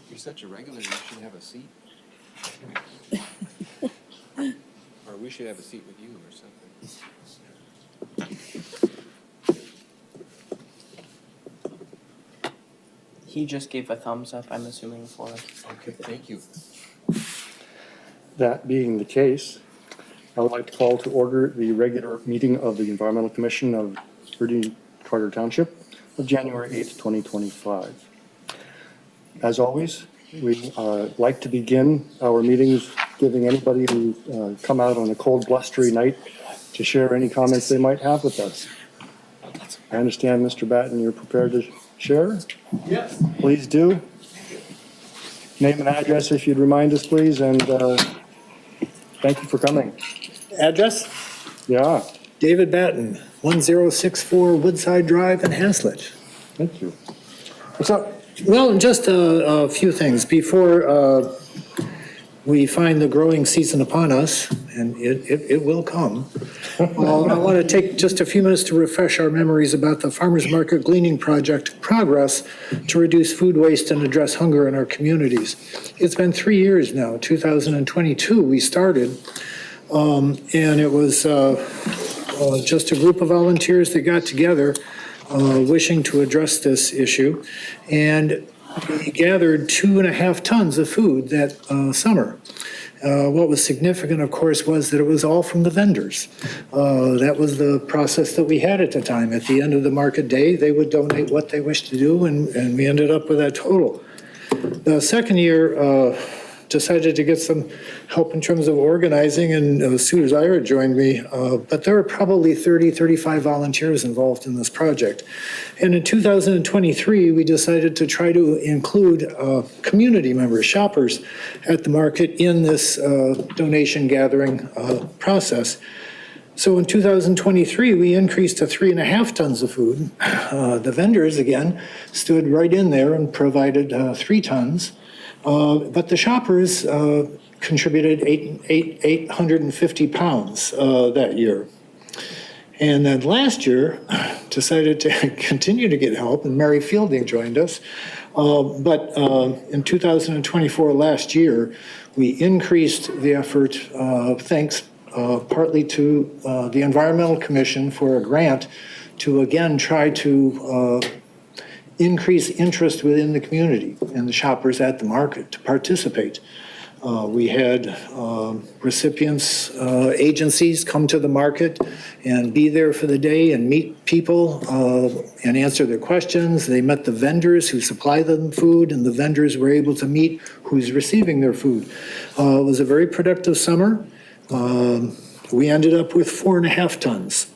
You're such a regular, you should have a seat. Or we should have a seat with you or something. He just gave a thumbs up, I'm assuming, for us. Okay, thank you. That being the case, I would like to call to order the regular meeting of the Environmental Commission of Meridian Township of January 8th, 2025. As always, we like to begin our meetings giving anybody who come out on a cold, blustery night to share any comments they might have with us. I understand, Mr. Batten, you're prepared to share? Yes. Please do. Name and address, if you'd remind us, please, and thank you for coming. Address? Yeah, David Batten, 1064 Woodside Drive in Hazlet. thank you. What's up? Well, just a few things before we find the growing season upon us, and it will come. I want to take just a few minutes to refresh our memories about the Farmers Market Gleaning Project progress to reduce food waste and address hunger in our communities. It's been 3 years now. 2022 we started, and it was just a group of volunteers that got together wishing to address this issue, and we gathered 2.5 tons of food that summer. What was significant, of course, was that it was all from the vendors. That was the process that we had at the time. At the end of the market day, they would donate what they wished to do, and we ended up with that total. The second year, decided to get some help in terms of organizing, and Sue Zyra joined me, but there were probably 30, 35 volunteers involved in this project. And in 2023, we decided to try to include community members, shoppers at the market in this donation gathering process. So in 2023, we increased to 3.5 tons of food. The vendors, again, stood right in there and provided 3 tons. But the shoppers contributed 850 pounds that year. And then last year, decided to continue to get help, and Mary Fielding joined us. But in 2024, last year, we increased the effort, thanks partly to the Environmental Commission for a grant to, again, try to increase interest within the community and the shoppers at the market to participate. We had recipients, agencies come to the market and be there for the day and meet people and answer their questions. They met the vendors who supply them food, and the vendors were able to meet who's receiving their food. It was a very productive summer. We ended up with 4.5 tons.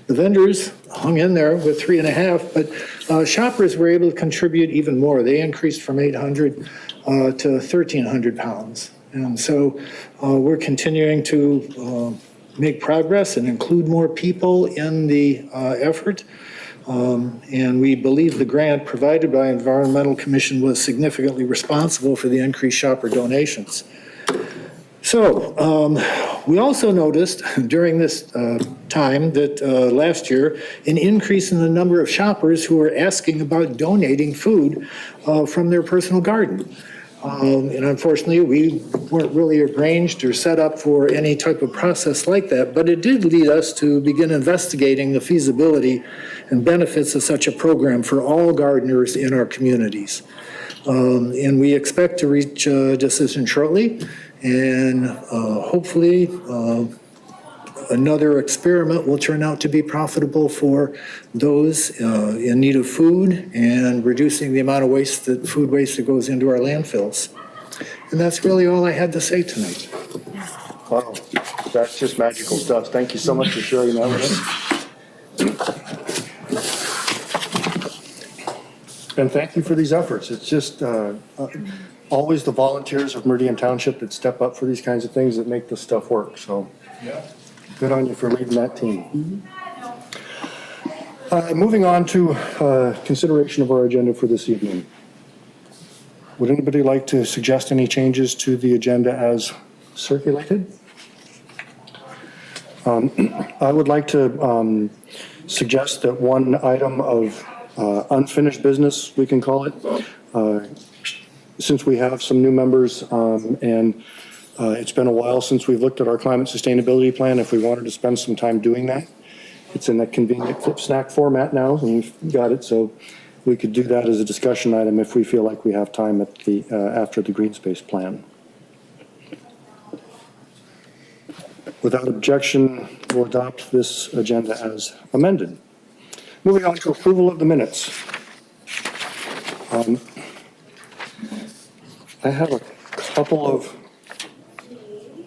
The vendors hung in there with 3.5, but shoppers were able to contribute even more. They increased from 800 to 1,300 pounds. And so we're continuing to make progress and include more people in the effort. And we believe the grant provided by Environmental Commission was significantly responsible for the increased shopper donations. So we also noticed during this time that last year, an increase in the number of shoppers who were asking about donating food from their personal garden. And unfortunately, we weren't really arranged or set up for any type of process like that, but it did lead us to begin investigating the feasibility and benefits of such a program for all gardeners in our communities. And we expect to reach a decision shortly. And hopefully another experiment will turn out to be profitable for those in need of food and reducing the amount of food waste that goes into our landfills. And that's really all I had to say tonight. Wow, that's just magical stuff. Thank you so much for sharing that with us. And thank you for these efforts. It's just always the volunteers of Meridian Township that step up for these kinds of things that make this stuff work. So good on you for leading that team. Moving on to consideration of our agenda for this evening. Would anybody like to suggest any changes to the agenda as circulated? I would like to suggest that one item of unfinished business, we can call it, since we have some new members and it's been a while since we've looked at our climate sustainability plan, if we wanted to spend some time doing that. It's in a convenient flip snack format now, and we've got it, so we could do that as a discussion item if we feel like we have time at the after the green space plan. Without objection, we'll adopt this agenda as amended. Moving on to approval of the minutes. I have a couple of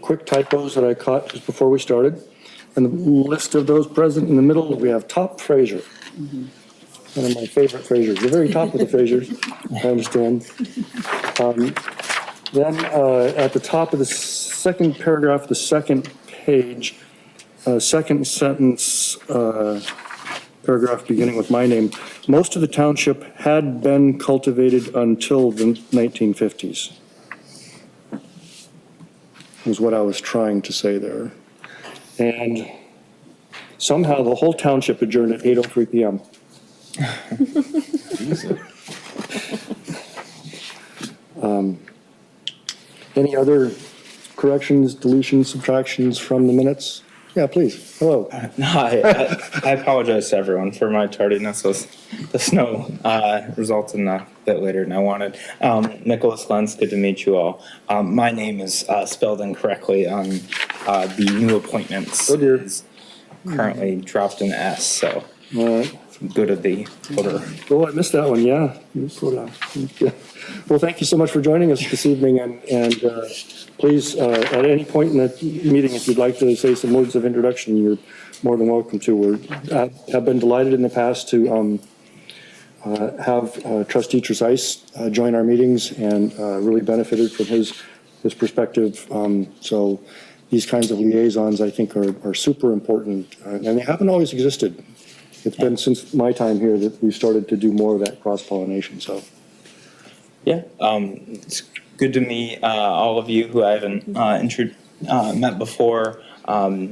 quick typos that I caught just before we started. And the list of those present in the middle, we have top Fraser. One of my favorite Frasers, the very top of the Frasers, I understand. Then at the top of the second paragraph, the second page, second sentence, paragraph beginning with my name, most of the township had been cultivated until the 1950s. Was what I was trying to say there. And somehow the whole township adjourned at 8:03 p.m. Any other corrections, deletions, subtractions from the minutes? Yeah, please. Hello. No, I apologize to everyone for my tardiness. The snow resulted in a bit later than I wanted. Nicholas Lenz, good to meet you all. My name is spelled incorrectly on the new appointments. Oh dear. It's currently dropped an S, so All right. go to the order. Oh, I missed that one, yeah. Well, thank you so much for joining us this evening, and please, at any point in the meeting, if you'd like to say some words of introduction, you're more than welcome to. We have been delighted in the past to have Trustee Tresice join our meetings and really benefited from his perspective. So these kinds of liaisons, I think, are super important, and they haven't always existed. It's been since my time here that we started to do more of that cross-pollination, so. Yeah, it's good to meet all of you who I haven't met before,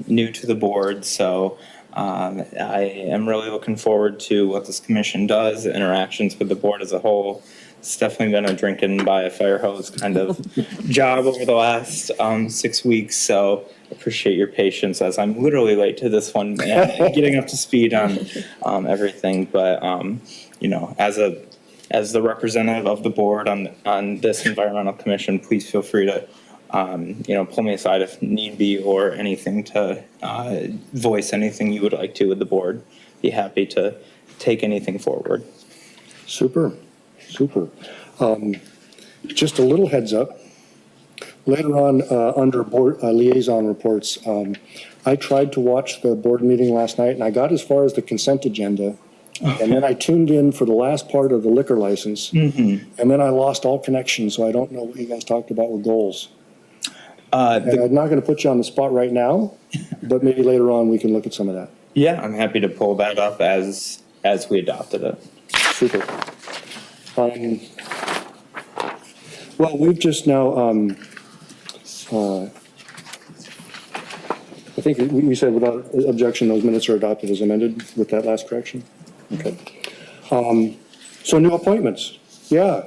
new to the board. So I am really looking forward to what this commission does, interactions with the board as a whole. It's definitely been a drinking by a fire hose kind of job over the last 6 weeks. So appreciate your patience as I'm literally late to this one and getting up to speed on everything. But, you know, as the representative of the board on this environmental commission, please feel free to, you know, pull me aside if need be or anything to voice anything you would like to with the board. Be happy to take anything forward. Super. Just a little heads up. Later on, under board liaison reports, I tried to watch the board meeting last night, and I got as far as the consent agenda. And then I tuned in for the last part of the liquor license, and then I lost all connection, so I don't know what you guys talked about with goals. And I'm not going to put you on the spot right now, but maybe later on we can look at some of that. Yeah, I'm happy to pull that up as we adopted it. Super. Well, we've just now, I think we said without objection, those minutes are adopted as amended with that last correction. Okay. So new appointments. Yeah.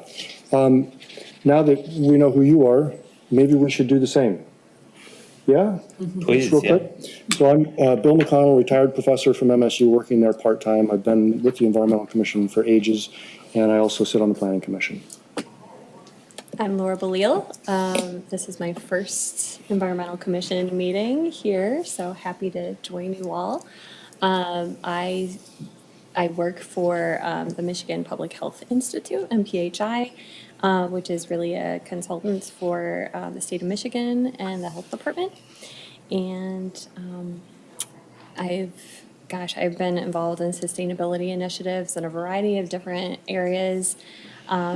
Now that we know who you are, maybe we should do the same. Yeah? Please, Just real quick. So I'm Bill McConnell, retired professor from MSU, working there part-time. I've been with the Environmental Commission for ages, and I also sit on the Planning Commission. I'm Laura Belil. This is my first Environmental Commission meeting here, so happy to join you all. I work for the Michigan Public Health Institute, MPHI, which is really a consultant for the state of Michigan and the health department. And I've been involved in sustainability initiatives in a variety of different areas.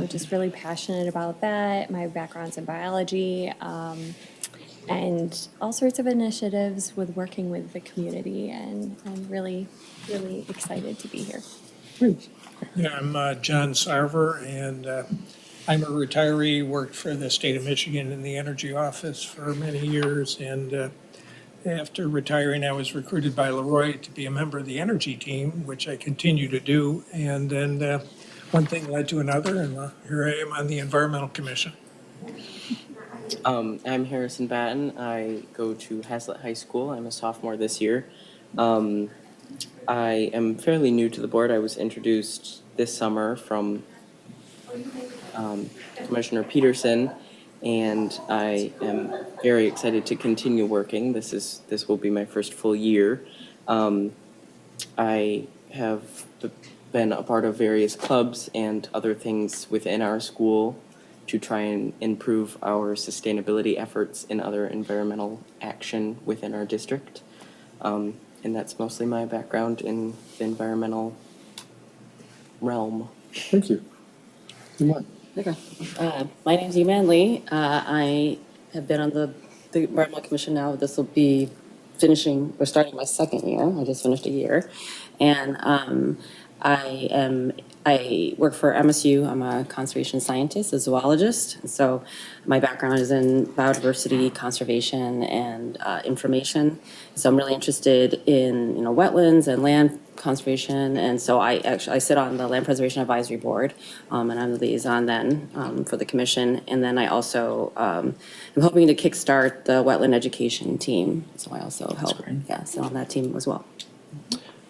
Just really passionate about that. My background's in biology, and all sorts of initiatives with working with the community, and I'm really excited to be here. Yeah, I'm John Sarver, and I'm a retiree, worked for the state of Michigan in the energy office for many years, and after retiring, I was recruited by Leroy to be a member of the energy team, which I continue to do. And then one thing led to another, and here I am on the Environmental Commission. I'm Harrison Batten. I go to Hazlitt High School. I'm a sophomore this year. I am fairly new to the board. I was introduced this summer from Commissioner Peterson, and I am very excited to continue working. This will be my first full year. I have been a part of various clubs and other things within our school to try and improve our sustainability efforts in other environmental action within our district. And that's mostly my background in the environmental realm. Thank you. Iman. Okay. My name's Iman Lee. I have been on the Environmental Commission now. This will be starting my second year. I just finished a year. And I work for MSU. I'm a conservation scientist, a zoologist. So my background is in biodiversity, conservation, and information. So I'm really interested in wetlands and land conservation. And so I sit on the Land Preservation Advisory Board, and I'm the liaison then for the commission. And then I also am hoping to kickstart the wetland education team. So I also help sit on that team as well.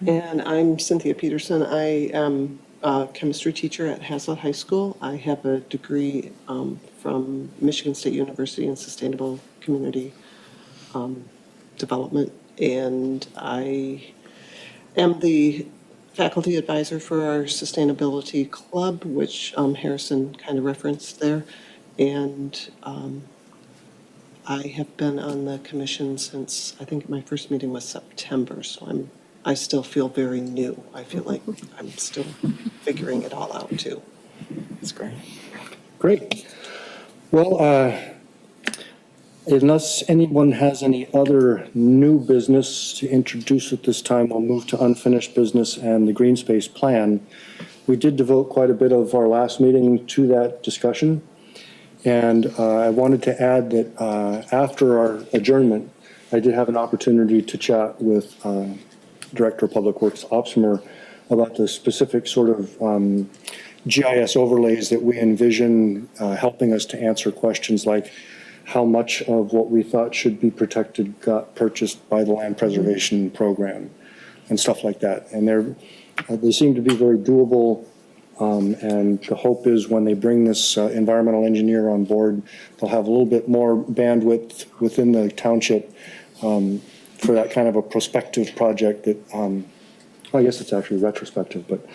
And I'm Cynthia Peterson. I am a chemistry teacher at Hazlitt High School. I have a degree from Michigan State University in Sustainable Community Development, and I am the faculty advisor for our Sustainability Club, which Harrison kind of referenced there. And I have been on the commission since, I think my first meeting was September, so I still feel very new. I feel like I'm still figuring it all out too. That's great. Great. Well, unless anyone has any other new business to introduce at this time, we'll move to unfinished business and the green space plan. We did devote quite a bit of our last meeting to that discussion. And I wanted to add that after our adjournment, I did have an opportunity to chat with Director of Public Works Opsmer about the specific sort of GIS overlays that we envision helping us to answer questions like how much of what we thought should be protected got purchased by the land preservation program and stuff like that. And they seem to be very doable. And the hope is when they bring this environmental engineer on board, they'll have a little bit more bandwidth within the township for that kind of a prospective project that, well, I guess it's actually retrospective, but,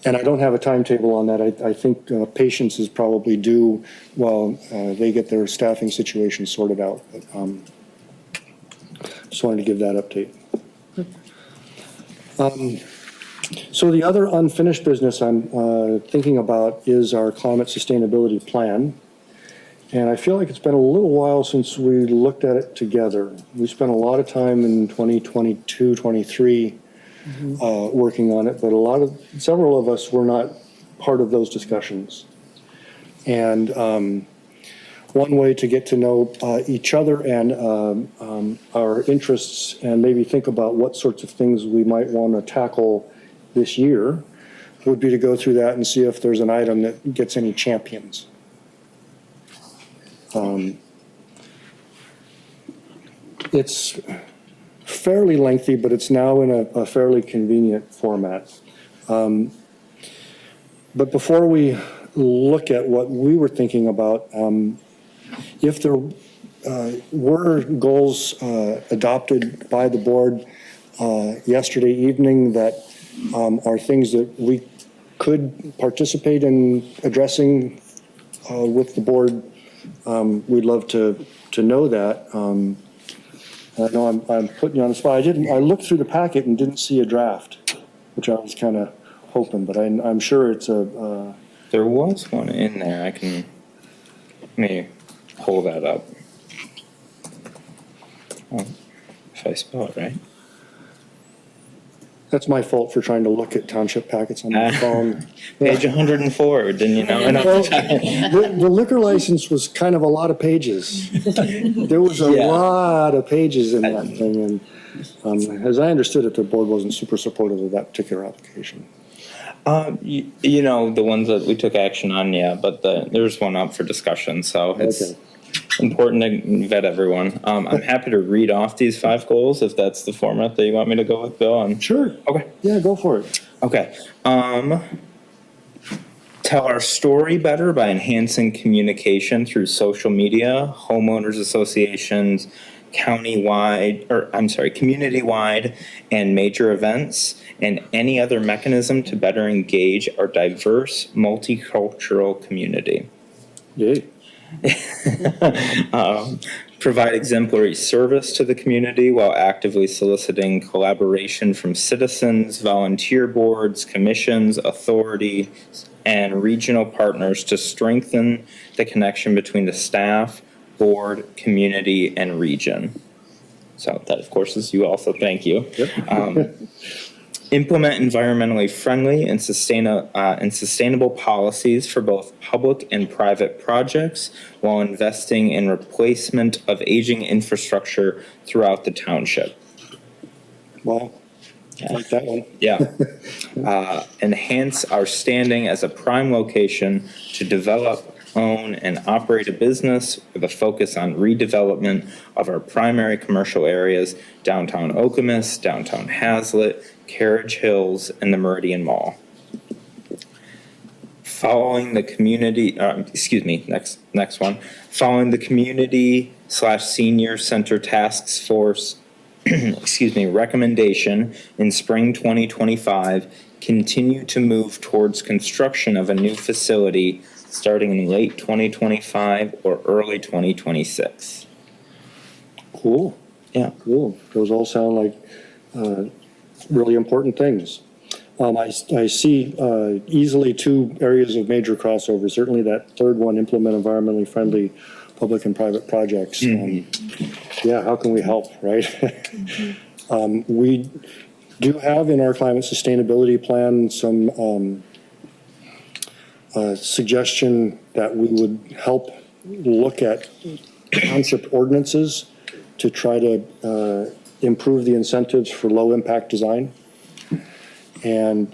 and I don't have a timetable on that. I think patience is probably due while they get their staffing situation sorted out. But, just wanted to give that update. So the other unfinished business I'm thinking about is our climate sustainability plan. And I feel like it's been a little while since we looked at it together. We spent a lot of time in 2022, 23 working on it, but several of us were not part of those discussions. And one way to get to know each other and our interests and maybe think about what sorts of things we might want to tackle this year would be to go through that and see if there's an item that gets any champions. It's fairly lengthy, but it's now in a fairly convenient format. But before we look at what we were thinking about, if there were goals adopted by the board yesterday evening that are things that we could participate in addressing with the board, we'd love to know that. I know I'm putting you on the spot. I looked through the packet and didn't see a draft, which I was kind of hoping, but I'm sure it's a. There was one in there. Let me pull that up. Oh, if I spell it right. That's my fault for trying to look at township packets on my phone. Page 104, didn't you know? Well, the liquor license was kind of a lot of pages. There was a Yeah. lot of pages in that thing, and as I understood it, the board wasn't super supportive of that particular application. You know, the ones that we took action on, yeah, but there's one up for discussion, so it's Okay. important to vet everyone. I'm happy to read off these 5 goals if that's the format that you want me to go with, Bill. Sure. Okay. Yeah, go for it. Okay. Tell our story better by enhancing communication through social media, homeowners associations, community-wide and major events, and any other mechanism to better engage our diverse, multicultural community. Yay. Provide exemplary service to the community while actively soliciting collaboration from citizens, volunteer boards, commissions, authorities, and regional partners to strengthen the connection between the staff, board, community, and region. So that, of course, is you also. Thank you. Yep. Implement environmentally friendly and sustainable policies for both public and private projects while investing in replacement of aging infrastructure throughout the township. Well, I like that one. Yeah. Enhance our standing as a prime location to develop, own, and operate a business with a focus on redevelopment of our primary commercial areas, downtown Okemos, downtown Hazlet, Carriage Hills, and the Meridian Mall. Following the community, next one. Following the community/senior center task force, recommendation in spring 2025, continue to move towards construction of a new facility starting in late 2025 or early 2026. Cool. Yeah. Cool. Those all sound like really important things. I see easily 2 areas of major crossover. Certainly that third one, implement environmentally friendly public and private projects. Yeah, how can we help, right? We do have in our climate sustainability plan some suggestion that we would help look at township ordinances to try to improve the incentives for low impact design. And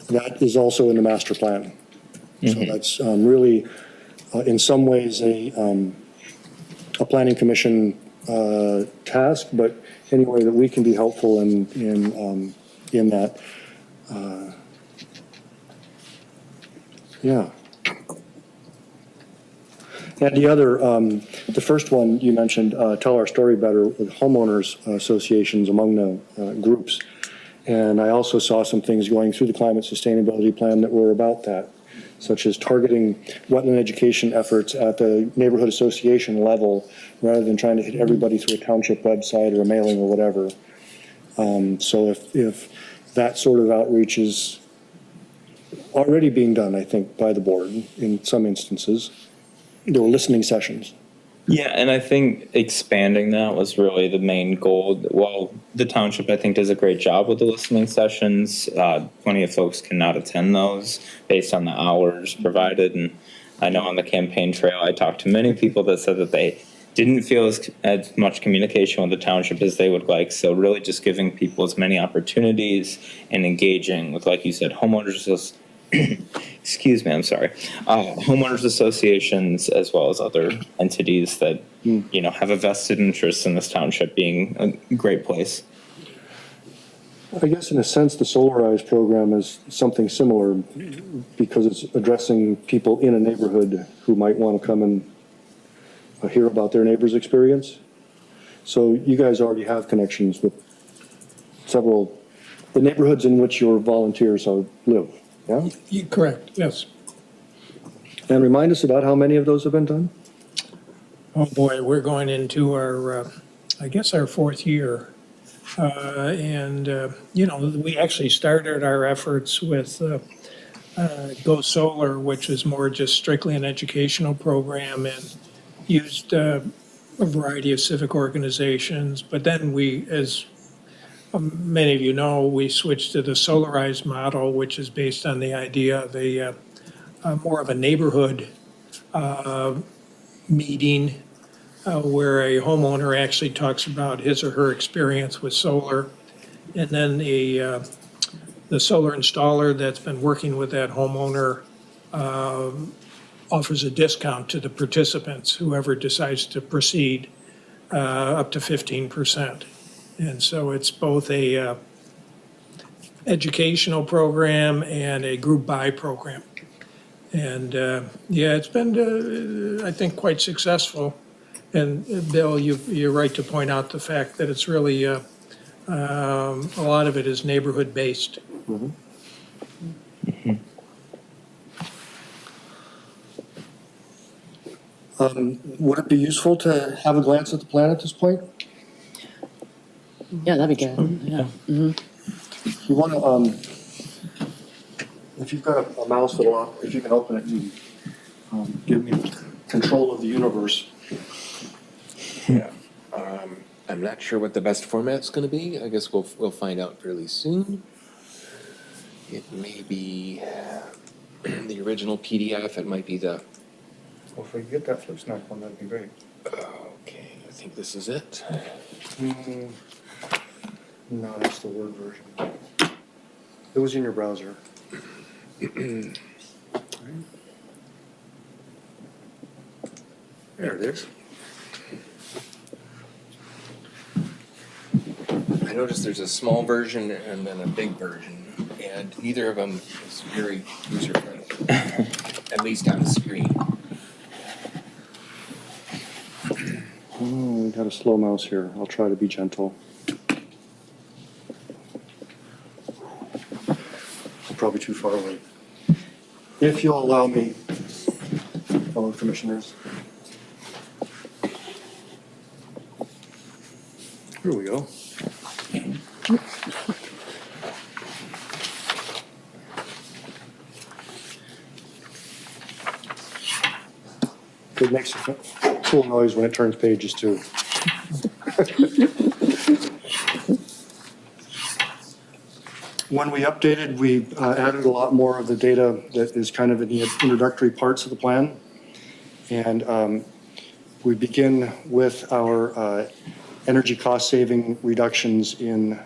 that is also in the master plan. So that's really, in some ways, a planning commission task, but any way that we can be helpful in that. Yeah. And the other, the first one you mentioned, tell our story better with homeowners associations among the groups. And I also saw some things going through the climate sustainability plan that were about that, such as targeting wetland education efforts at the neighborhood association level rather than trying to hit everybody through a township website or a mailing or whatever. So if that sort of outreach is already being done, I think, by the board in some instances, there were listening sessions. Yeah, and I think expanding that was really the main goal. Well, the township, I think, does a great job with the listening sessions. Plenty of folks cannot attend those based on the hours provided. And I know on the campaign trail, I talked to many people that said that they didn't feel as much communication with the township as they would like. So really just giving people as many opportunities and engaging with, like you said, homeowners homeowners associations, as well as other entities that, have a vested interest in this township being a great place. I guess in a sense, the Solarize program is something similar because it's addressing people in a neighborhood who might want to come and hear about their neighbor's experience. So you guys already have connections with several, the neighborhoods in which your volunteers live. Yeah? Correct, yes. And remind us about how many of those have been done? Oh, boy, we're going into our, I guess, our 4th year. We actually started our efforts with Go Solar, which was more just strictly an educational program and used a variety of civic organizations. But then we, as Many of you know, we switched to the solarized model, which is based on the idea of a more of a neighborhood meeting where a homeowner actually talks about his or her experience with solar. And then the solar installer that's been working with that homeowner offers a discount to the participants, whoever decides to proceed, up to 15%. And so it's both a educational program and a group buy program. And yeah, it's been, I think, quite successful. And Bill, you're right to point out the fact that it's really, a lot of it is neighborhood-based. Would it be useful to have a glance at the plan at this point? Yeah, that'd be good. Yeah. You want to, if you've got a mouse that'll, if you can open it and give me control of the universe. Yeah. I'm not sure what the best format's gonna be. I guess we'll find out fairly soon. It may be the original PDF, it might be the, Well, if we get that flip snack one, that'd be great. okay, I think this is it. No, that's the Word version. It was in your browser. There it is. I noticed there's a small version and then a big version, and neither of them is very user-friendly, at least on the screen. Oh, we got a slow mouse here. I'll try to be gentle. I'm probably too far away. If you'll allow me, fellow commissioners. Here we go. It makes a cool noise when it turns pages too. When we updated, we added a lot more of the data that is kind of in the introductory parts of the plan. And we begin with our energy cost saving reductions in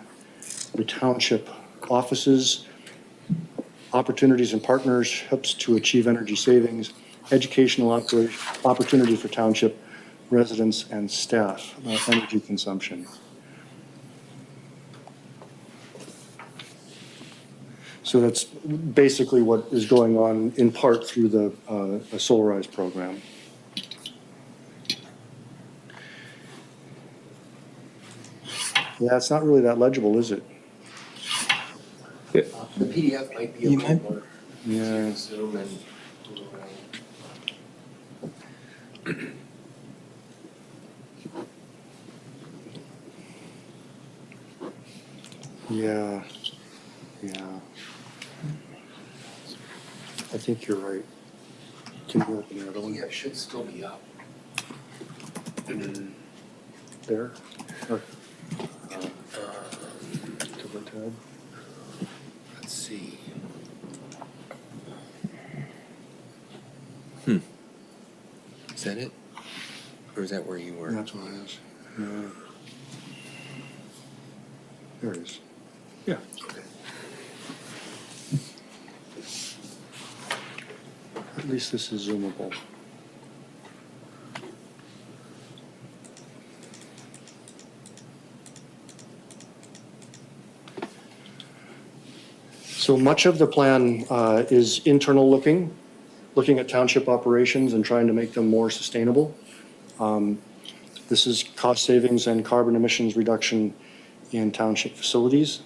the township offices, opportunities and partnerships to achieve energy savings, educational opportunity for township residents and staff, energy consumption. So that's basically what is going on in part through the Solarize program. Yeah, it's not really that legible, is it? The PDF might be a little more easier to zoom and move around. Yeah, yeah. I think you're right. Can you open the other one? Yeah, it should still be up. There? Or, different tab? Let's see. Is that it? Or is that where you were? That's what it is. Yeah. There it is. Yeah. Okay. At least this is zoomable. So much of the plan is internal looking at township operations and trying to make them more sustainable. This is cost savings and carbon emissions reduction in township facilities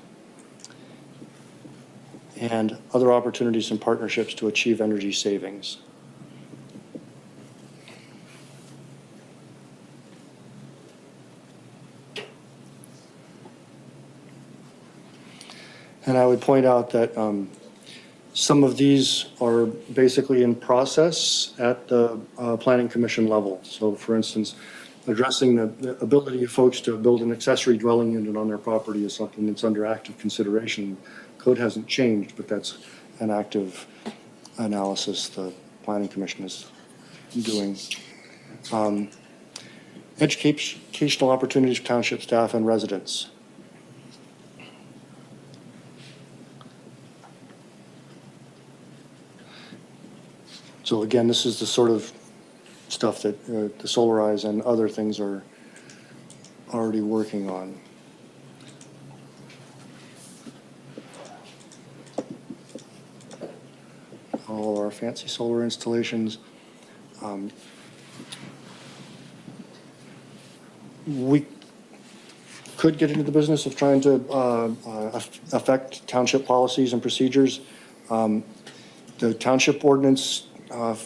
and other opportunities and partnerships to achieve energy savings. And I would point out that some of these are basically in process at the Planning Commission level. So for instance, addressing the ability of folks to build an accessory dwelling unit on their property is something that's under active consideration. Code hasn't changed, but that's an active analysis the Planning Commission is doing. Educational opportunities for township staff and residents. So again, this is the sort of stuff that the Solarize and other things are already working on. All our fancy solar installations. We could get into the business of trying to affect township policies and procedures. The township ordinance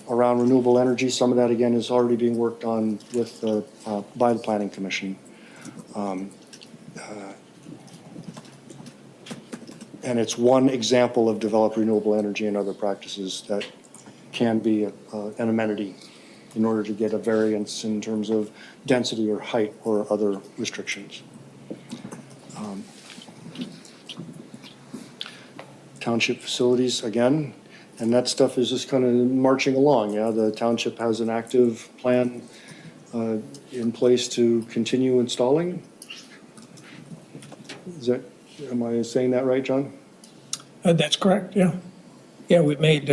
around renewable energy, some of that again is already being worked on with by the Planning Commission. And it's one example of developed renewable energy and other practices that can be an amenity in order to get a variance in terms of density or height or other restrictions. Township facilities, again, and that stuff is just kind of marching along. Yeah, the township has an active plan in place to continue installing. Am I saying that right, John? That's correct, yeah. Yeah, we've made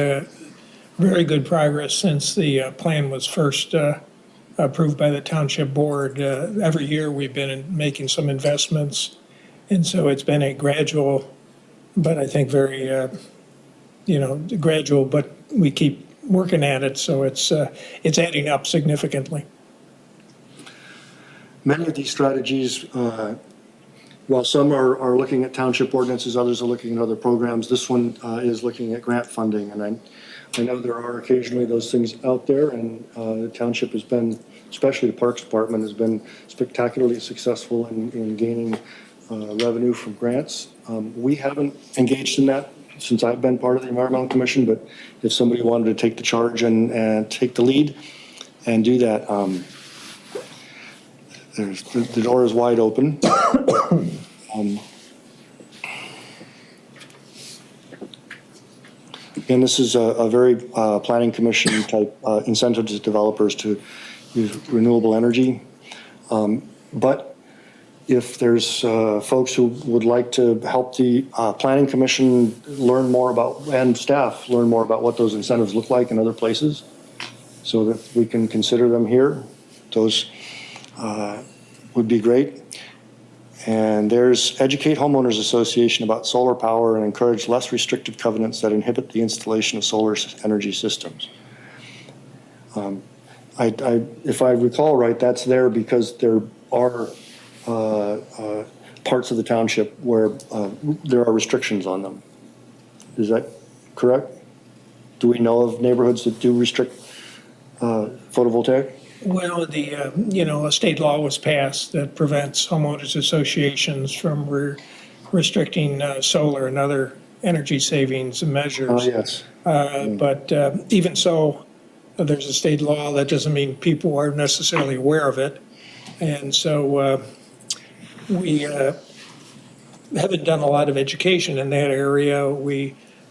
very good progress since the plan was first approved by the township board. Every year we've been making some investments, and so it's been a gradual, but I think very, gradual, but we keep working at it, so it's adding up significantly. Many of these strategies, while some are looking at township ordinances, others are looking at other programs. This one is looking at grant funding, and I know there are occasionally those things out there, and the township has been, especially the Parks Department, has been spectacularly successful in gaining revenue from grants. We haven't engaged in that since I've been part of the Environmental Commission, but if somebody wanted to take the charge and take the lead and do that, the door is wide open. Again, this is a very Planning Commission type incentive to developers to use renewable energy. But if there's folks who would like to help the Planning Commission learn more about, and staff learn more about what those incentives look like in other places, so that we can consider them here, those would be great. And there's Educate Homeowners Association about solar power and encourage less restrictive covenants that inhibit the installation of solar energy systems. If I recall right, that's there because there are parts of the township where there are restrictions on them. Is that correct? Do we know of neighborhoods that do restrict photovoltaic? Well, a state law was passed that prevents homeowners associations from restricting solar and other energy savings measures. Oh, yes. But even so, there's a state law. That doesn't mean people are necessarily aware of it. And so we haven't done a lot of education in that area.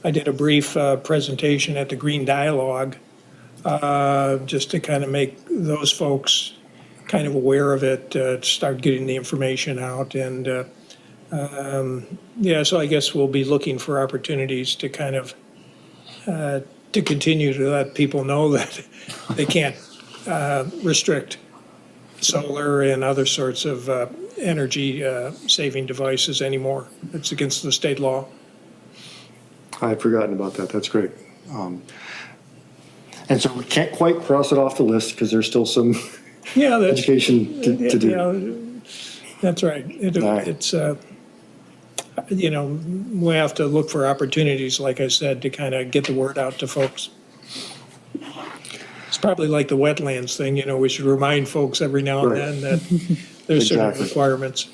I did a brief presentation at the Green Dialogue just to kind of make those folks kind of aware of it, start getting the information out. And so I guess we'll be looking for opportunities to kind of to continue to let people know that they can't restrict solar and other sorts of energy saving devices anymore. It's against the state law. I'd forgotten about that. That's great. And so we can't quite cross it off the list because there's still some education to do. Yeah, that's right. It's, we have to look for opportunities, like I said, to kind of get the word out to folks. It's probably like the wetlands thing, we should remind folks every now and then that there's certain requirements.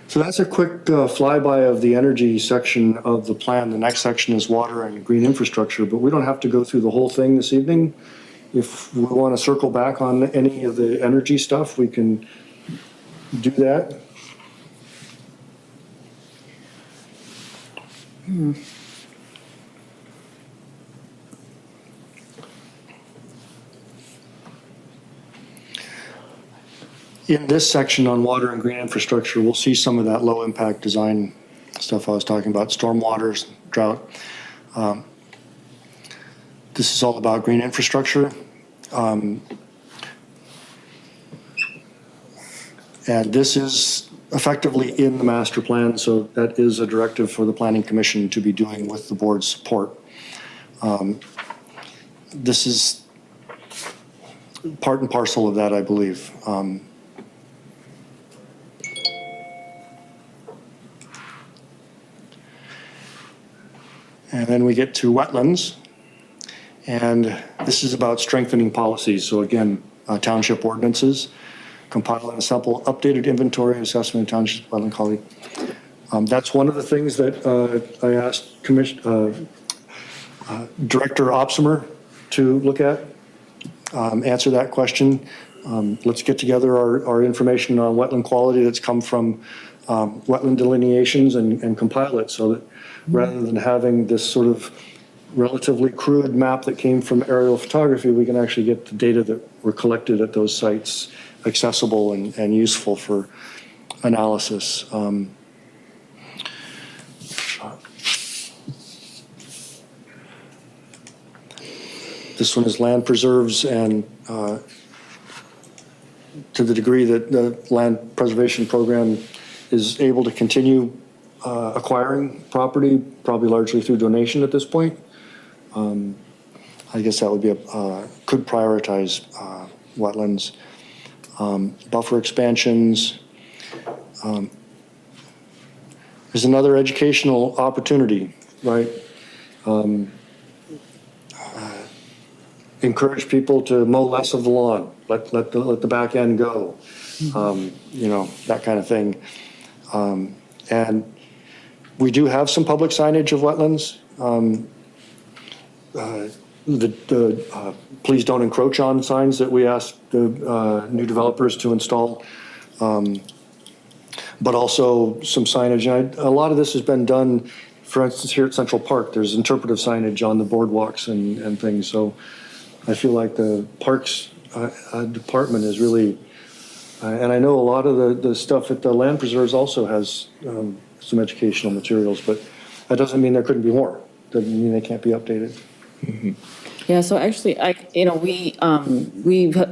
So that's a quick flyby of the energy section of the plan. The next section is water and green infrastructure, but we don't have to go through the whole thing this evening. If we want to circle back on any of the energy stuff, we can do that. In this section on water and green infrastructure, we'll see some of that low-impact design stuff I was talking about, stormwaters, drought. This is all about green infrastructure. And this is effectively in the master plan, so that is a directive for the Planning Commission to be doing with the board's support. This is part and parcel of that, I believe. And then we get to wetlands. And this is about strengthening policies. So again, township ordinances, compile and assemble updated inventory and assessment of township wetland quality. That's one of the things that I asked Director Opsimer to look at, answer that question. Let's get together our information on wetland quality that's come from wetland delineations and compile it so that rather than having this sort of relatively crude map that came from aerial photography, we can actually get the data that were collected at those sites accessible and useful for analysis. This one is land preserves, and to the degree that the land preservation program is able to continue acquiring property, probably largely through donation at this point. I guess that would be could prioritize wetlands. Buffer expansions. There's another educational opportunity, right? Encourage people to mow less of the lawn, let the back end go, you know, that kind of thing. And we do have some public signage of wetlands. The please don't encroach on signs that we asked the new developers to install, but also some signage. And a lot of this has been done, for instance, here at Central Park. There's interpretive signage on the boardwalks and things. So I feel like the Parks department is really, and I know a lot of the stuff at the land preserves also has some educational materials, but that doesn't mean there couldn't be more. Doesn't mean they can't be updated. Mm-hmm. Yeah, so actually, we've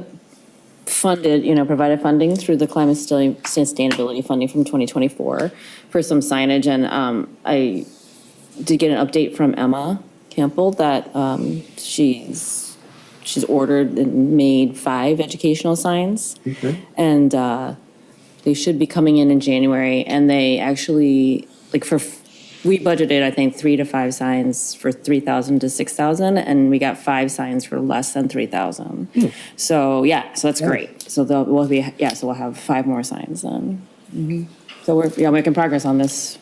funded, provided funding through the climate sustainability funding from 2024 for some signage. And I did get an update from Emma Campbell that she's ordered and made 5 educational signs. Okay. And they should be coming in January. And they actually, we budgeted, I think, 3 to 5 signs for $3,000 to $6,000, and we got 5 signs for less than $3,000. So so that's great. So we'll have 5 more signs then. Mm-hmm. So we're making progress on this.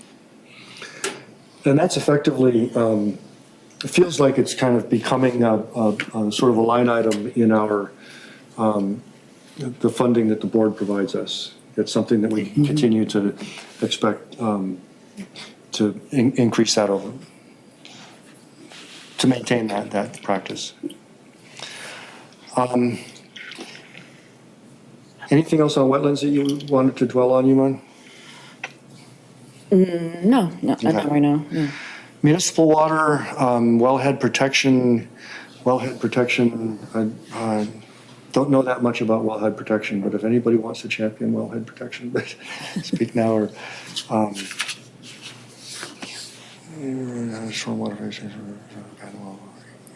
And that's effectively, it feels like it's kind of becoming a sort of a line item in our the funding that the board provides us. It's something that we continue to expect to increase that over, to maintain that practice. Anything else on wetlands that you wanted to dwell on, Yuman? No, not right now. Yeah. Municipal water, wellhead protection. I don't know that much about wellhead protection, but if anybody wants to champion wellhead protection, but speak now. Or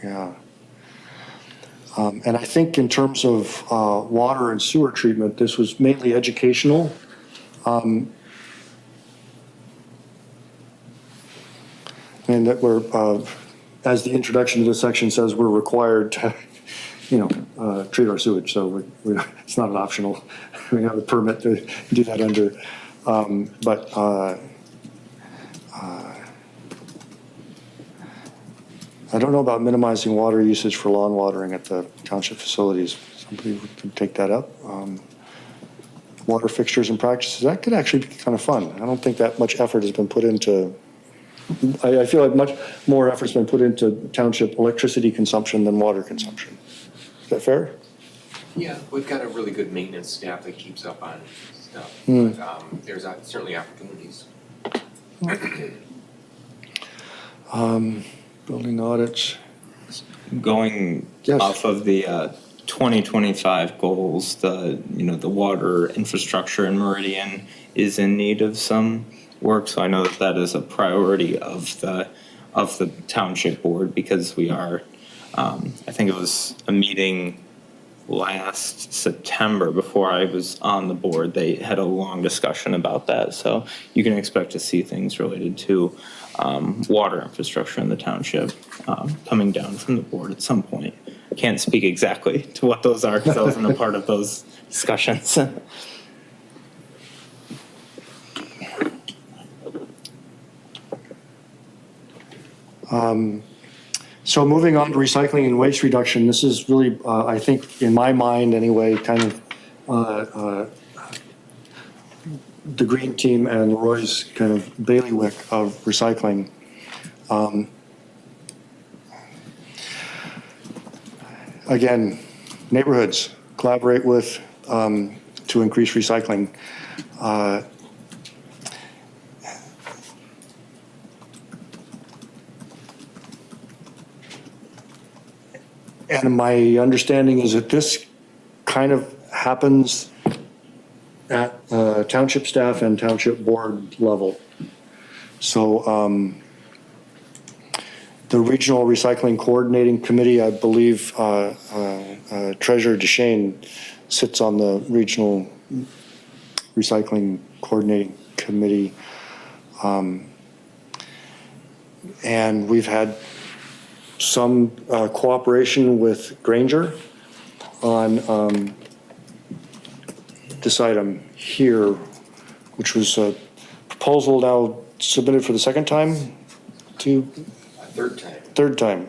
yeah. And I think in terms of water and sewer treatment, this was mainly educational. And that we're, as the introduction to this section says, we're required to, treat our sewage. So it's not an optional. We have a permit to do that under. I don't know about minimizing water usage for lawn watering at the township facilities. Somebody could take that up. Water fixtures and practices, that could actually be kind of fun. I don't think that much effort has been put into, I feel like much more effort's been put into township electricity consumption than water consumption. Is that fair? Yeah, we've got a really good maintenance staff that keeps up on stuff, but there's certainly opportunities. Building audits. Going Yes. off of the 2025 goals, the water infrastructure in Meridian is in need of some work. So I know that is a priority of the township board, because we are, I think it was a meeting last September before I was on the board. They had a long discussion about that. So you can expect to see things related to water infrastructure in the township coming down from the board at some point. I can't speak exactly to what those are because I wasn't a part of those discussions. So moving on to recycling and waste reduction, this is really, I think, in my mind anyway, kind of the green team and Roy's kind of bailiwick of recycling. Again, neighborhoods collaborate with to increase recycling. And my understanding is that this kind of happens at township staff and township board level. So the Regional Recycling Coordinating Committee, I believe Treasurer DeShane sits on the Regional Recycling Coordinating Committee. And we've had some cooperation with Granger on this item here, which was a proposal now submitted for the second time third time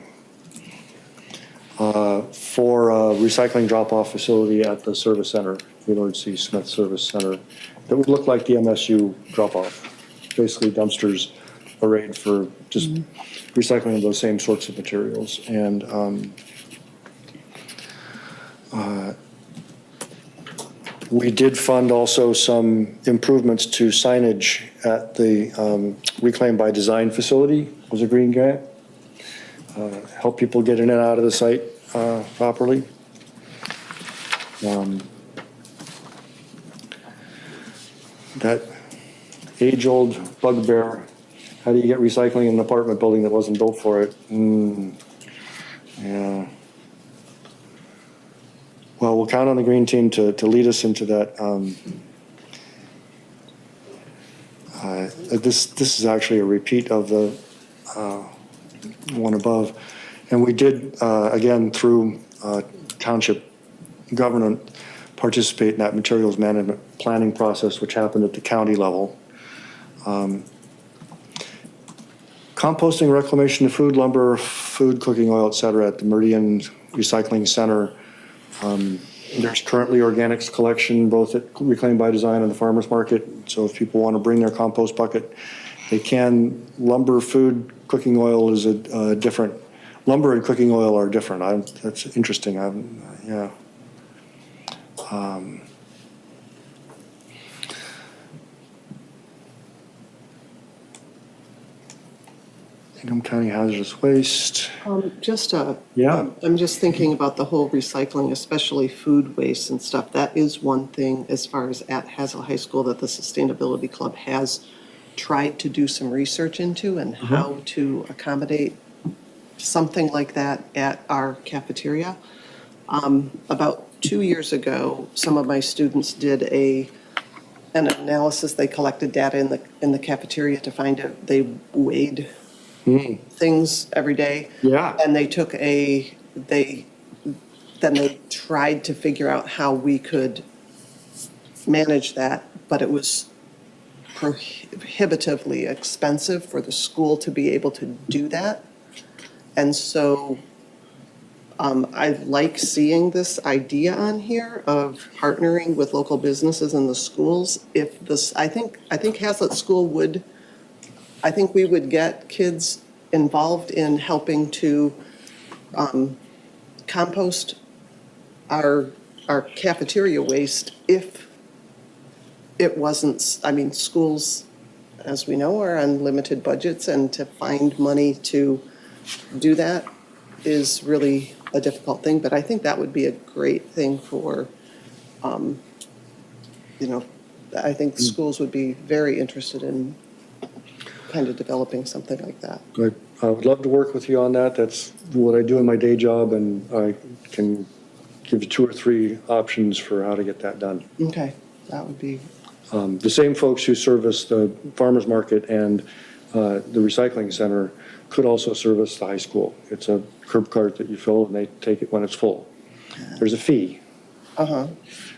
for a recycling drop-off facility at the service center, Gaylord C. Smith Service Center, that would look like the MSU drop-off, basically dumpsters arrayed for just recycling of those same sorts of materials. And we did fund also some improvements to signage at the Reclaim by Design facility. It was a green grant. Help people get in and out of the site properly. That age-old bugbear, how do you get recycling in an apartment building that wasn't built for it? Yeah. Well, we'll count on the green team to lead us into that. This is actually a repeat of the one above. And we did, again, through township government, participate in that materials management planning process, which happened at the county level. Composting, reclamation of food, lumber, food, cooking oil, et cetera, at the Meridian Recycling Center. There's currently organics collection both at Reclaim by Design and the farmer's market. So if people want to bring their compost bucket, they can. Lumber, food, cooking oil is a different. Lumber and cooking oil are different. That's interesting. Yeah. Ingham County hazardous waste. Yeah. I'm just thinking about the whole recycling, especially food waste and stuff. That is one thing as far as at Hazel High School that the Sustainability Club has tried to do some research into and how to accommodate something like that at our cafeteria. About 2 years ago, some of my students did an analysis. They collected data in the cafeteria to find out they weighed things every day. Yeah. And they took then they tried to figure out how we could manage that, but it was prohibitively expensive for the school to be able to do that. And so I like seeing this idea on here of partnering with local businesses and the schools. If this, I think Hazlet School would, I think we would get kids involved in helping to compost our cafeteria waste if it wasn't, I mean, schools, as we know, are on limited budgets, and to find money to do that is really a difficult thing, but I think that would be a great thing for, I think schools would be very interested in kind of developing something like that. I would love to work with you on that. That's what I do in my day job, and I can give you 2 or 3 options for how to get that done. Okay, that would be, The same folks who service the farmer's market and the recycling center could also service the high school. It's a curb cart that you fill, and they take it when it's full. There's a fee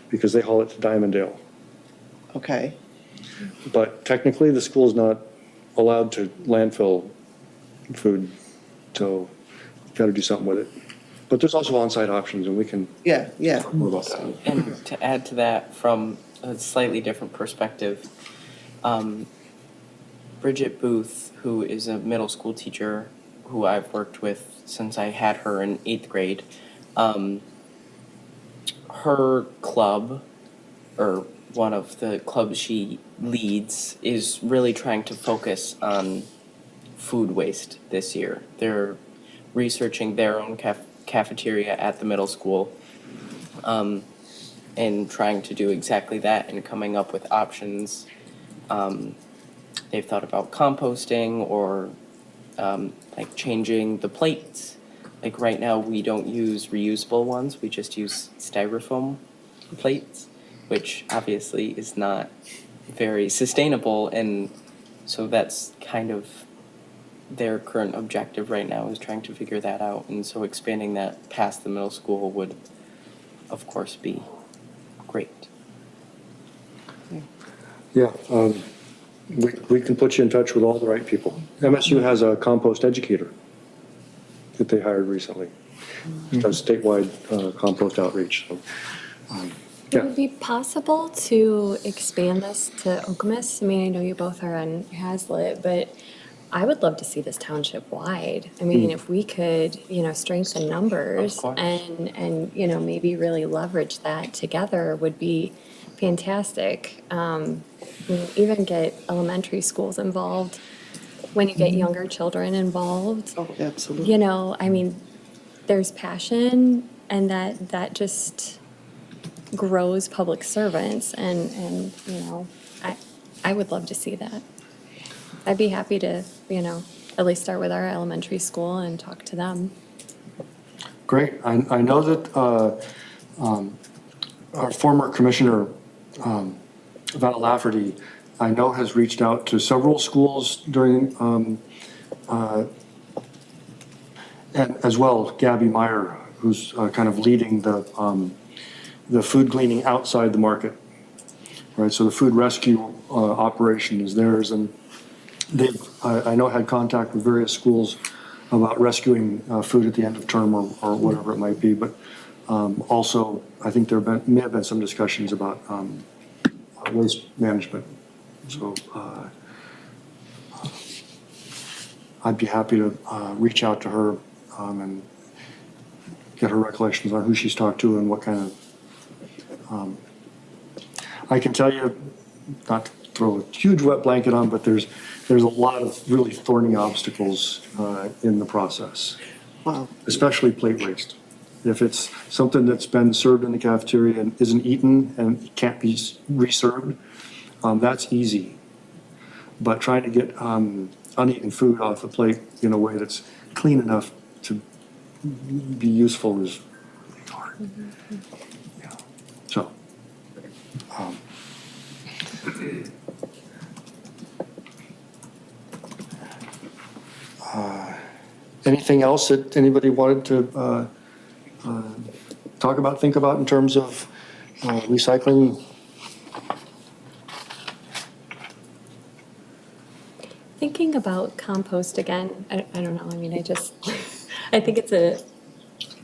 because they haul it to Diamonddale. okay, But technically, the school's not allowed to landfill food, so you've got to do something with it. But there's also on-site options, and we can yeah. talk more about that. And to add to that from a slightly different perspective, Bridget Booth, who is a middle school teacher who I've worked with since I had her in 8th grade, her club, or one of the clubs she leads, is really trying to focus on food waste this year. They're researching their own cafeteria at the middle school, and trying to do exactly that and coming up with options. They've thought about composting or like changing the plates. Like right now, we don't use reusable ones, we just use styrofoam plates, which obviously is not very sustainable, and so that's kind of their current objective right now, is trying to figure that out, and so expanding that past the middle school would, of course, be great. Yeah, we can put you in touch with all the right people. MSU has a compost educator that they hired recently. Does statewide compost outreach. So, Would it be possible to expand this to Okemos? I mean, I know you both are on Hazlet, but I would love to see this township wide. I mean, if we could, strengthen numbers Of course. and, maybe really leverage that together would be fantastic. Even get elementary schools involved. When you get younger children involved, Oh, absolutely. I mean, there's passion, and that just grows public servants, and I would love to see that. I'd be happy to, at least start with our elementary school and talk to them. great. I know that our former commissioner, Val Lafferty, I know has reached out to several schools during, and as well Gabby Meyer, who's kind of leading the food gleaning outside the market, right? So the food rescue operation is theirs, and they've, I know, had contact with various schools about rescuing food at the end of term or whatever it might be, but also I think may have been some discussions about waste management. So I'd be happy to reach out to her and get her recollections on who she's talked to and what kind of, I can tell you, not to throw a huge wet blanket on, but there's a lot of really thorny obstacles in the process, Wow. especially plate waste. If it's something that's been served in the cafeteria and isn't eaten and can't be reserved, that's easy. But trying to get uneaten food off the plate in a way that's clean enough to be useful is really hard. Yeah. So, anything else that anybody wanted to talk about, think about in terms of recycling? Thinking about compost again, I don't know, I mean, I think it's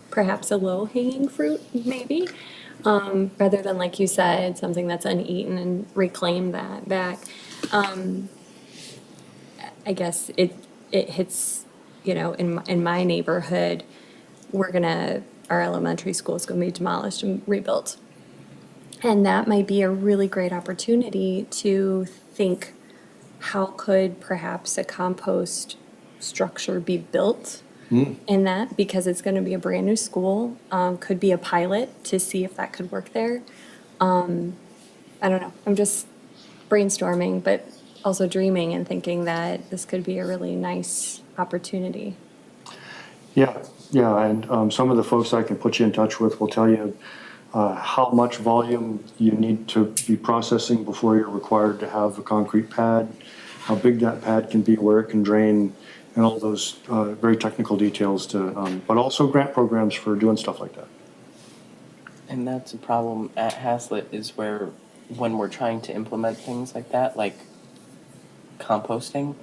perhaps a low-hanging fruit, maybe, rather than, like you said, something that's uneaten and reclaim that back. I guess it hits, in my neighborhood, our elementary school is gonna be demolished and rebuilt. And that might be a really great opportunity to think, how could perhaps a compost structure be built in that? Because it's gonna be a brand-new school, could be a pilot to see if that could work there. I don't know, I'm just brainstorming, but also dreaming and thinking that this could be a really nice opportunity. Yeah, and some of the folks I can put you in touch with will tell you how much volume you need to be processing before you're required to have a concrete pad, how big that pad can be, where it can drain, and all those very technical details but also grant programs for doing stuff like that. And that's a problem at Hazlitt, is where when we're trying to implement things like that, like composting,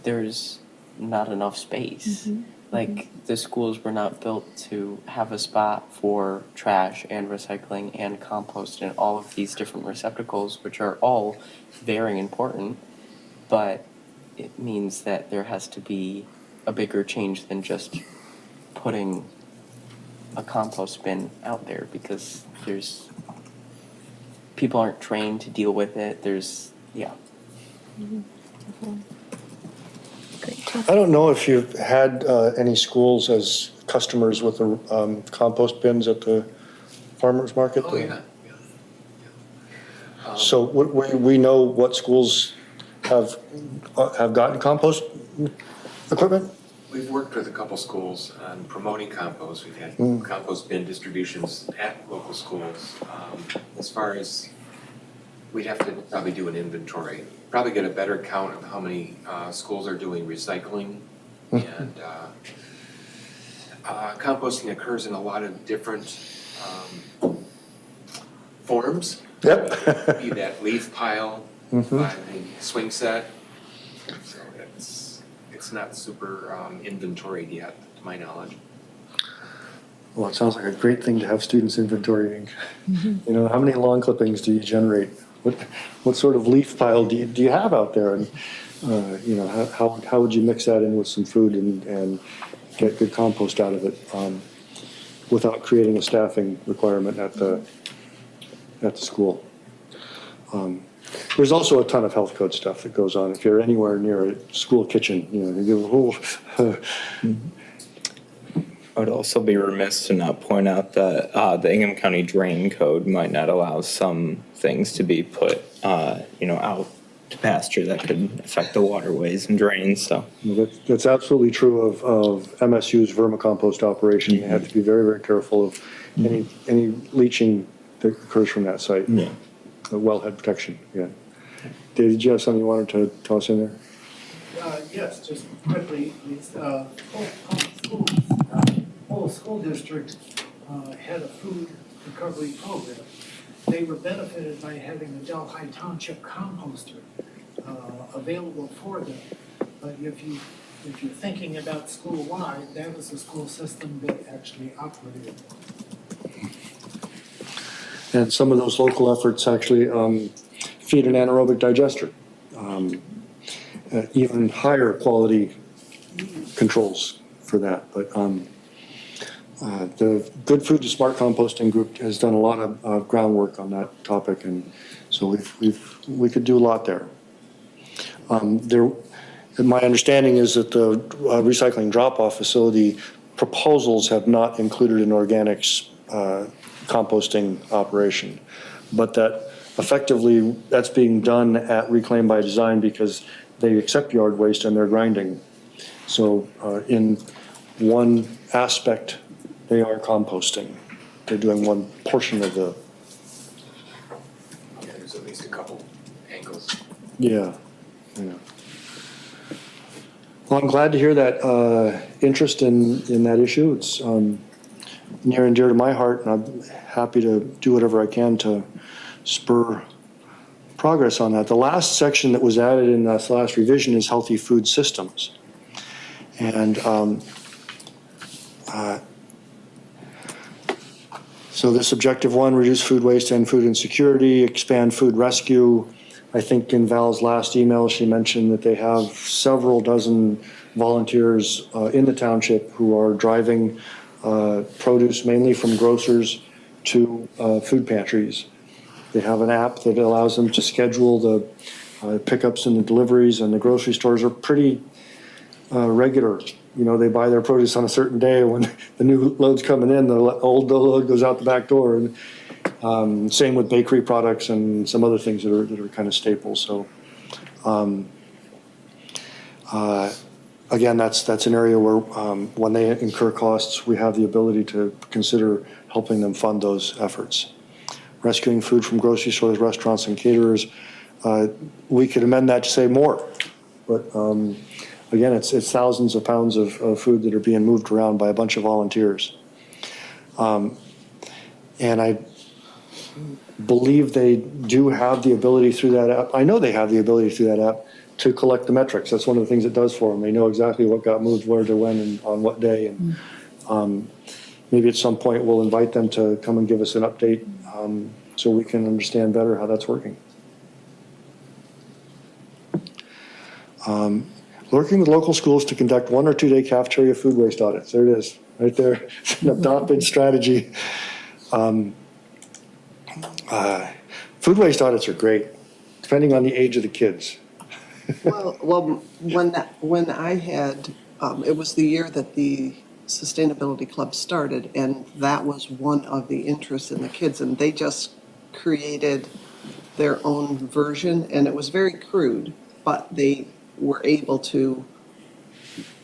there's not enough space. Like, the schools were not built to have a spot for trash and recycling and compost and all of these different receptacles, which are all very important, but it means that there has to be a bigger change than just putting a compost bin out there, because people aren't trained to deal with it. I don't know if you've had any schools as customers with the compost bins at the farmers market. Oh, yeah. So we know what schools have gotten compost equipment? We've worked with a couple schools on promoting compost. We've had compost bin distributions at local schools. As far as, we'd have to probably do an inventory, probably get a better count of how many schools are doing recycling. And composting occurs in a lot of different forms. Yep. Be that leaf pile, by the swing set. So it's not super inventoried yet, to my knowledge. Well, it sounds like a great thing to have students inventorying. How many lawn clippings do you generate? What sort of leaf pile do you have out there? And, how would you mix that in with some food and get good compost out of it without creating a staffing requirement at the school? There's also a ton of health code stuff that goes on. If you're anywhere near a school kitchen, you I would also be remiss to not point out that the Ingham County Drain Code might not allow some things to be put, out to pasture that could affect the waterways and drains. So that's absolutely true of MSU's vermicompost operation. You have to be very, very careful of any leaching that occurs from that site. Yeah. Wellhead protection. Yeah. Dave, did you have something you wanted to toss in there? Yes, just quickly, these whole school district had a food recovery program. They were benefited by having the Delhi Township composter available for them. But if you're thinking about school-wide, that was a school system that actually operated. And some of those local efforts actually feed an anaerobic digester. Even higher quality controls for that. But the Good Food to Smart Composting group has done a lot of groundwork on that topic, and so we could do a lot there. My understanding is that the recycling drop-off facility proposals have not included an organics composting operation, but that effectively that's being done at Reclaim by Design because they accept yard waste and they're grinding. So in one aspect, they are composting. They're doing one portion of the. Yeah, there's at least a couple angles. Yeah. Well, I'm glad to hear that interest in that issue. It's near and dear to my heart, and I'm happy to do whatever I can to spur progress on that. The last section that was added in this last revision is healthy food systems. And So this objective one, reduce food waste and food insecurity, expand food rescue. I think in Val's last email, she mentioned that they have several dozen volunteers in the township who are driving produce mainly from grocers to food pantries. They have an app that allows them to schedule the pickups and the deliveries, and the grocery stores are pretty regular. You know, they buy their produce on a certain day. When the new load's coming in, the old load goes out the back door. And same with bakery products and some other things that are kind of staples. So, again, that's an area where when they incur costs, we have the ability to consider helping them fund those efforts. Rescuing food from grocery stores, restaurants, and caterers. We could amend that to say more, but again, it's thousands of pounds of food that are being moved around by a bunch of volunteers. And I believe they do have the ability through that app. I know they have the ability through that app to collect the metrics. That's one of the things it does for them. They know exactly what got moved, where to when, and on what day. And maybe at some point we'll invite them to come and give us an update so we can understand better how that's working. Working with local schools to conduct 1 or 2 day cafeteria food waste audits. There it is, right there. It's an adopted strategy. Food waste audits are great, depending on the age of the kids. Well, when I had, it was the year that the Sustainability Club started, and that was one of the interests in the kids, and they just created their own version, and it was very crude, but they were able to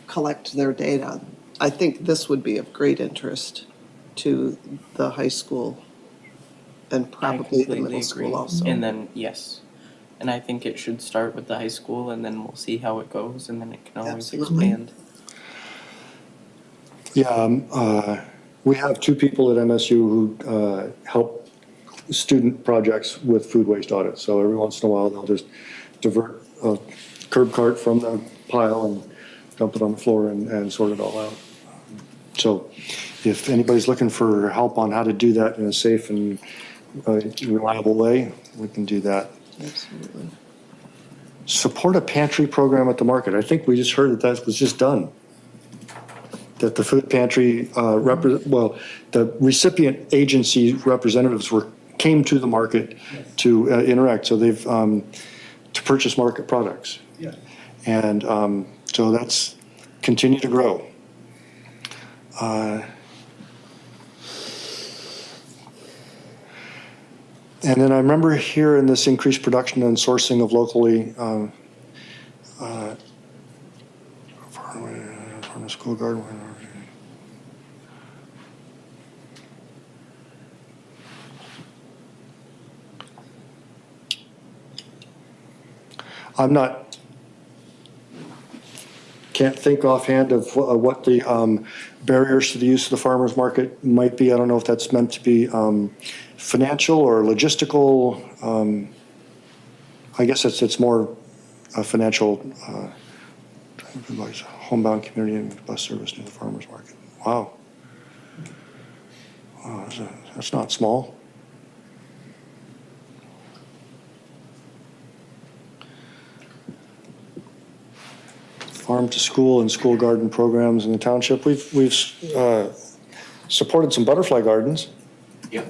collect their data. I think this would be of great interest to the high school and probably the middle school also. And then, yes. And I think it should start with the high school, and then we'll see how it goes, and then it can always Absolutely. expand. Yeah, we have 2 people at MSU who help student projects with food waste audits. So every once in a while, they'll just divert a curb cart from the pile and dump it on the floor and sort it all out. So if anybody's looking for help on how to do that in a safe and reliable way, we can do that. Absolutely. Support a pantry program at the market. I think we just heard that was just done. That the food pantry, the recipient agency representatives came to the market to interact. So they've, to purchase market products. Yeah. And so that's continue to grow. And then I remember here in this increased production and sourcing of locally from the school garden. Can't think offhand of what the barriers to the use of the farmer's market might be. I don't know if that's meant to be financial or logistical. I guess it's more a financial, homebound community and bus service near the farmer's market. Wow. Wow, that's not small. Farm to school and school garden programs in the township. We've supported some butterfly gardens. Yeah.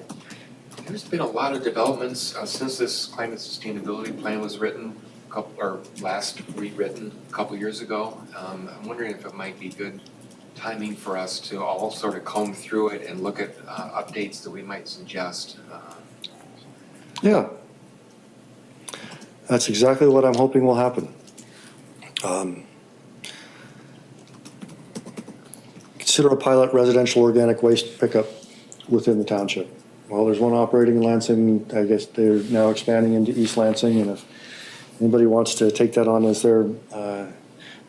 There's been a lot of developments since this climate sustainability plan was written, last rewritten a couple years ago. I'm wondering if it might be good timing for us to all sort of comb through it and look at updates that we might suggest. Yeah. That's exactly what I'm hoping will happen. Consider a pilot residential organic waste pickup within the township. Well, there's one operating in Lansing. I guess they're now expanding into East Lansing, and if anybody wants to take that on as their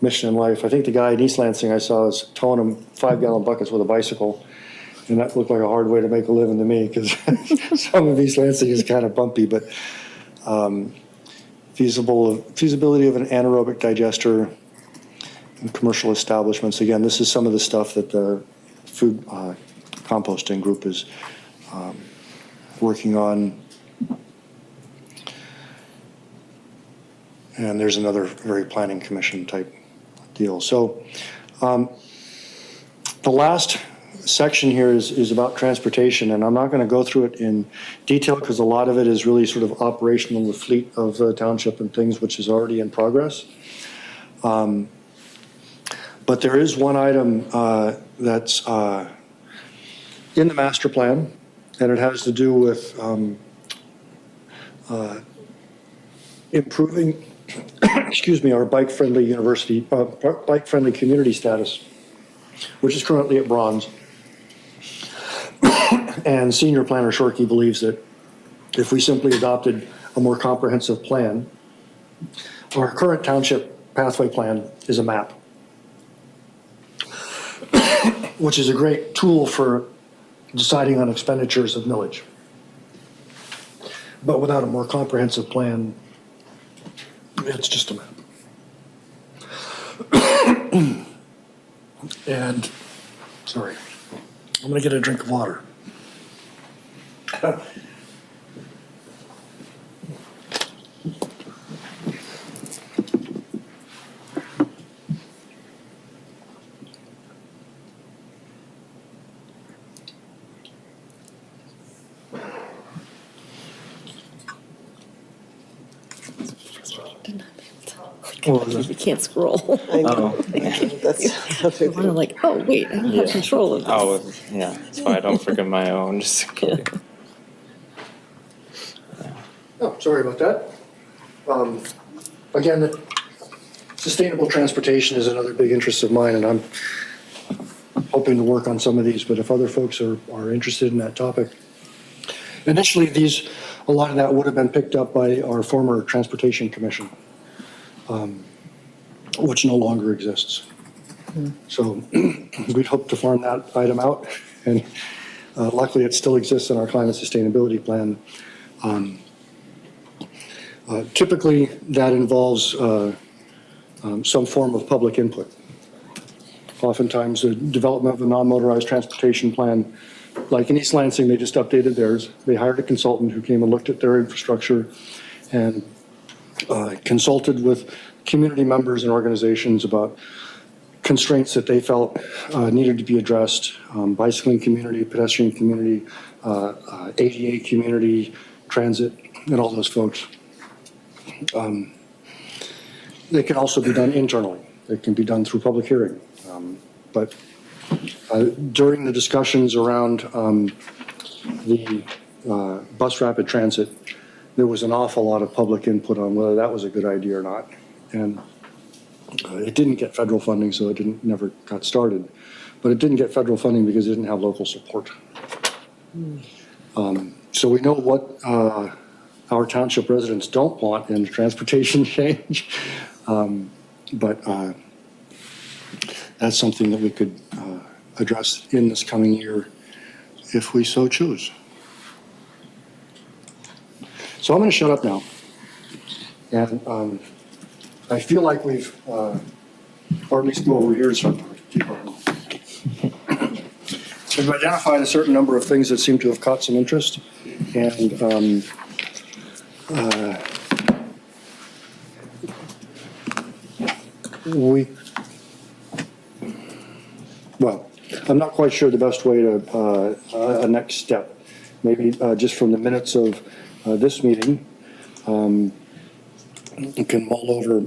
mission in life, I think the guy in East Lansing I saw was towing them 5-gallon buckets with a bicycle, and that looked like a hard way to make a living to me because some of East Lansing is kind of bumpy, but feasibility of an anaerobic digester in commercial establishments. Again, this is some of the stuff that the food composting group is working on. And there's another very planning commission type deal. So the last section here is about transportation, and I'm not going to go through it in detail because a lot of it is really sort of operational, the fleet of the township and things, which is already in progress. But there is one item that's in the master plan, and it has to do with improving, excuse me, our bike-friendly bike-friendly community status, which is currently at bronze. And Senior Planner Shorkey believes that if we simply adopted a more comprehensive plan, our current township pathway plan is a map, which is a great tool for deciding on expenditures of millage. But without a more comprehensive plan, it's just a map. And, sorry, I'm gonna get a drink of water. You can't scroll. I know. Oh, That's the other I'm thing. like, oh, wait, I don't have Yeah. control of this. oh, yeah, that's why I don't forget my own, just. Oh, sorry about that. Again, sustainable transportation is another big interest of mine, and I'm hoping to work on some of these, but if other folks are interested in that topic. Initially, a lot of that would have been picked up by our former Transportation Commission, which no longer exists. So we'd hope to farm that item out, and luckily it still exists in our climate sustainability plan. Typically, that involves some form of public input. Oftentimes, the development of a non-motorized transportation plan, like in East Lansing, they just updated theirs. They hired a consultant who came and looked at their infrastructure and consulted with community members and organizations about constraints that they felt needed to be addressed, bicycling community, pedestrian community, ADA community, transit, and all those folks. They can also be done internally. It can be done through public hearing. But during the discussions around the bus rapid transit, there was an awful lot of public input on whether that was a good idea or not. And it didn't get federal funding, so it never got started. But it didn't get federal funding because it didn't have local support. So we know what our township residents don't want in transportation change. But that's something that we could address in this coming year if we so choose. So I'm going to shut up now. And I feel like we've, or at least go over here and start. We've identified a certain number of things that seem to have caught some interest. And well, I'm not quite sure the best way to, a next step. Maybe just from the minutes of this meeting, you can mull over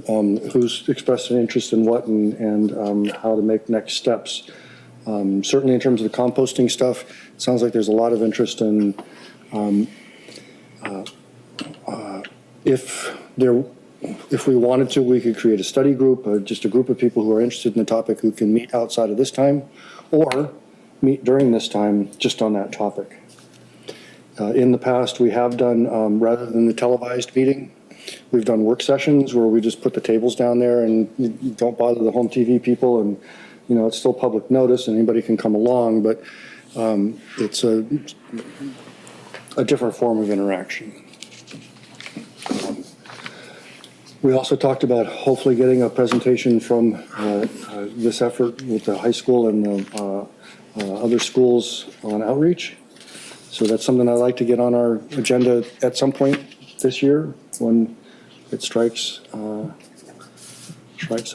who's expressed an interest in what and how to make next steps. Certainly in terms of the composting stuff, it sounds like there's a lot of interest in if we wanted to, we could create a study group, just a group of people who are interested in the topic who can meet outside of this time or meet during this time just on that topic. In the past, we have done, rather than the televised meeting, we've done work sessions where we just put the tables down there and you don't bother the home TV people, and you know, it's still public notice and anybody can come along, but it's a different form of interaction. We also talked about hopefully getting a presentation from this effort with the high school and the other schools on outreach. So that's something I'd like to get on our agenda at some point this year when it strikes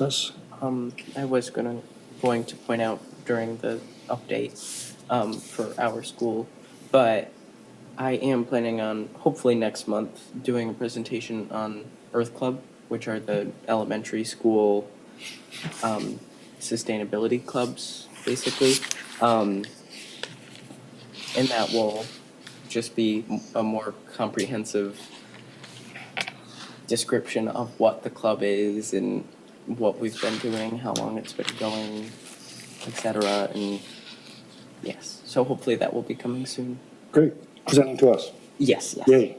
us. I was going to point out during the update for our school, but I am planning on hopefully next month doing a presentation on Earth Club, which are the elementary school sustainability clubs, basically. And that will just be a more comprehensive description of what the club is and what we've been doing, how long it's been going, etc. And yes, so hopefully that will be coming soon. Great, presenting to us. Yes. Yay.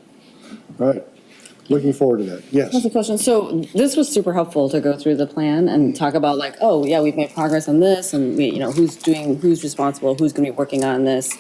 All right, looking forward to that. Yes. That's a question. So this was super helpful to go through the plan and talk about like, oh yeah, we've made progress on this and we, who's responsible, who's gonna be working on this.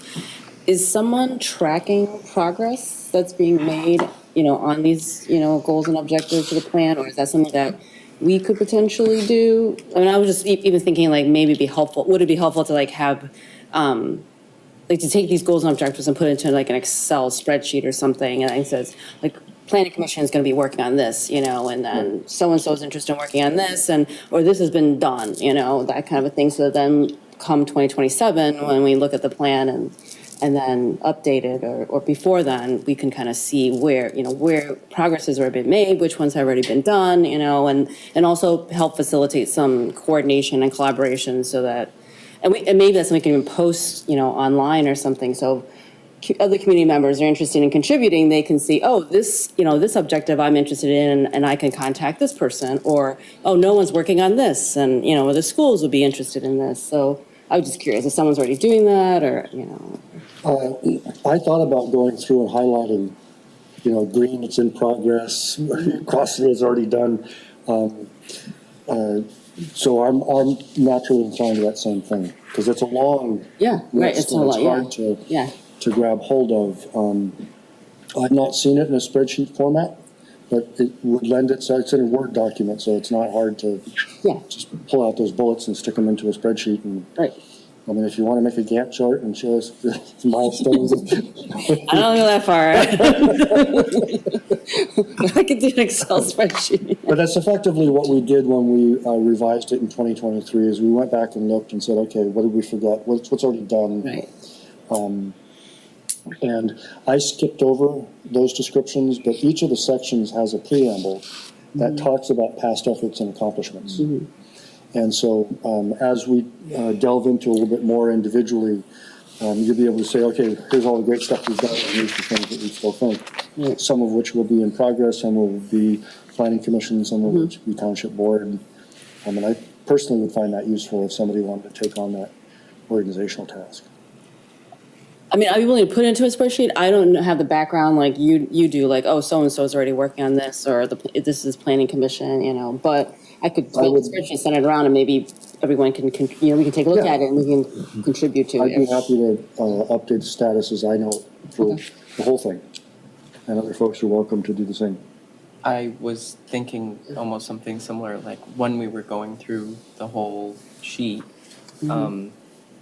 Is someone tracking progress that's being made, on these, goals and objectives for the plan? Or is that something that we could potentially do? I mean, I was just even thinking like maybe it'd be helpful, would it be helpful to like have, like to take these goals and objectives and put it into like an Excel spreadsheet or something, and it says like planning commission is going to be working on this, and then so-and-so is interested in working on this, or this has been done, that kind of a thing. So then come 2027, when we look at the plan and then update it, or before then, we can kind of see where progress has already been made, which ones have already been done, and also help facilitate some coordination and collaboration so that, and maybe that's something we can even post, online or something. So other community members are interested in contributing, they can see, oh, this objective I'm interested in, and I can contact this person, or, oh, no one's working on this, and, or the schools would be interested in this. So I was just curious if someone's already doing that, or, I thought about going through and highlighting, green, it's in progress, cross it is already done. So I'm naturally inclined to that same thing, because it's a long yeah, right, list it's a and lot, hard to grab hold of. I've not seen it in a spreadsheet format, but it would lend itself, it's in a Word document, so it's not hard to just pull out those bullets and stick them into a spreadsheet. And right. I mean, if you want to make a Gantt chart and show us the milestones. I don't go that far. I could do an Excel spreadsheet. But that's effectively what we did when we revised it in 2023, is we went back and looked and said, okay, what did we forget? What's already done? Right. And I skipped over those descriptions, but each of the sections has a preamble that talks about past efforts and accomplishments. Mm-hmm. And so as we delve into a little bit more individually, you'll be able to say, okay, here's all the great stuff we've done, and here's the things that we still think. Some of which will be in progress, some will be planning commission, some of which will be township board. And I personally would find that useful if somebody wanted to take on that organizational task. I mean, I'd be willing to put it into a spreadsheet. I don't have the background like you do, like, oh, so-and-so is already working on this, or this is planning commission, but I could build a spreadsheet, send it around, and maybe everyone can we can take a look at it and we can contribute to it. I'd be happy to update the status as I know for the whole thing. And other folks are welcome to do the same. I was thinking almost something similar, like when we were going through the whole sheet,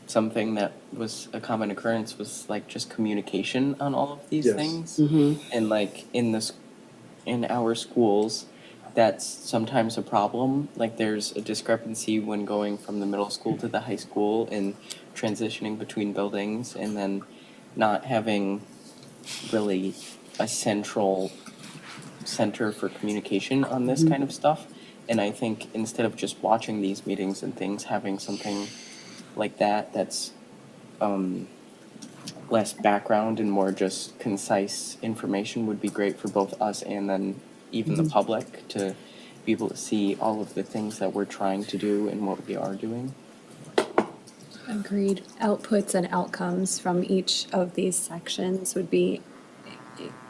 something that was a common occurrence was like just communication on all of these things. And like in our schools, that's sometimes a problem. Like there's a discrepancy when going from the middle school to the high school and transitioning between buildings, and then not having really a center for communication on this kind of stuff. And I think instead of just watching these meetings and things, having something like that's less background and more just concise information would be great for both us and then even the public to be able to see all of the things that we're trying to do and what we are doing. Agreed. Outputs and outcomes from each of these sections would be,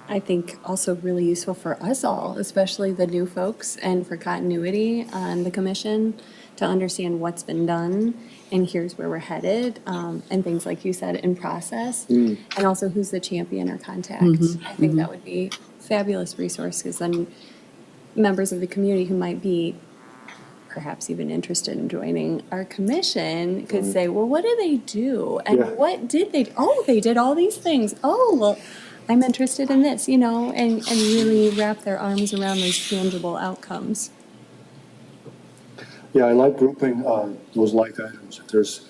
I think, also really useful for us all, especially the new folks, and for continuity on the commission to understand what's been done and here's where we're headed, and things like you said in process, and also who's the champion or contact. I think that would be a fabulous resource, because then members of the community who might be perhaps even interested in joining our commission could say, well, what do they do? And Yeah. what did they, oh, they did all these things. Oh, well, I'm interested in this, and really wrap their arms around those tangible outcomes. Yeah, I like grouping those like items. If there's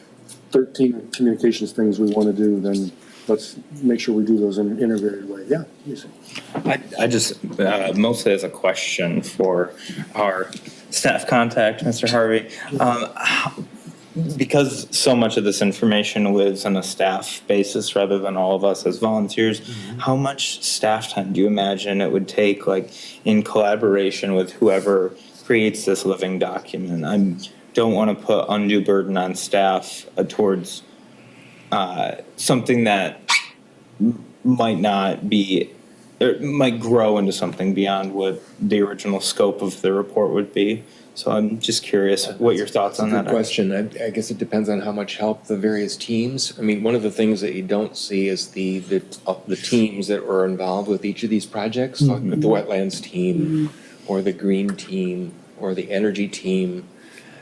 13 communications things we want to do, then let's make sure we do those in an integrated way. Yeah, easy. I just, mostly as a question for our staff contact, Mr. Harvey. Because so much of this information lives on a staff basis rather than all of us as volunteers, how much staff time do you imagine it would take, like, in collaboration with whoever creates this living document? I don't want to put undue burden on staff towards something that might not be, or might grow into something beyond what the original scope of the report would be. So I'm just curious what your thoughts on Good that are. question. I guess it depends on how much help the various teams. I mean, one of the things that you don't see is the teams that were involved with each of these projects, like the wetlands team, or the green team, or the energy team.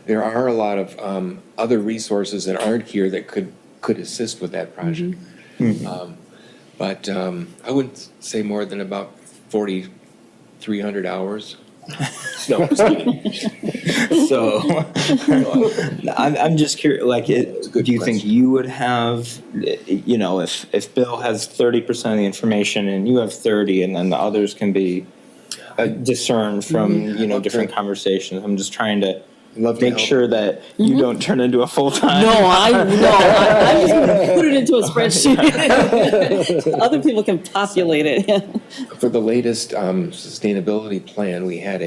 There are a lot of other resources that aren't here that could assist with that project. But I wouldn't say more than about 4,300 hours. No, just kidding. So I'm just curious, like, do you think question. you would have, if Bill has 30% of the information and you have 30, and then the others can be discerned from, different conversations? I'm just trying to Love to make help. sure that you don't turn into a full-time. I'm just gonna put it into a spreadsheet. Other people can populate it. For the latest sustainability plan, we had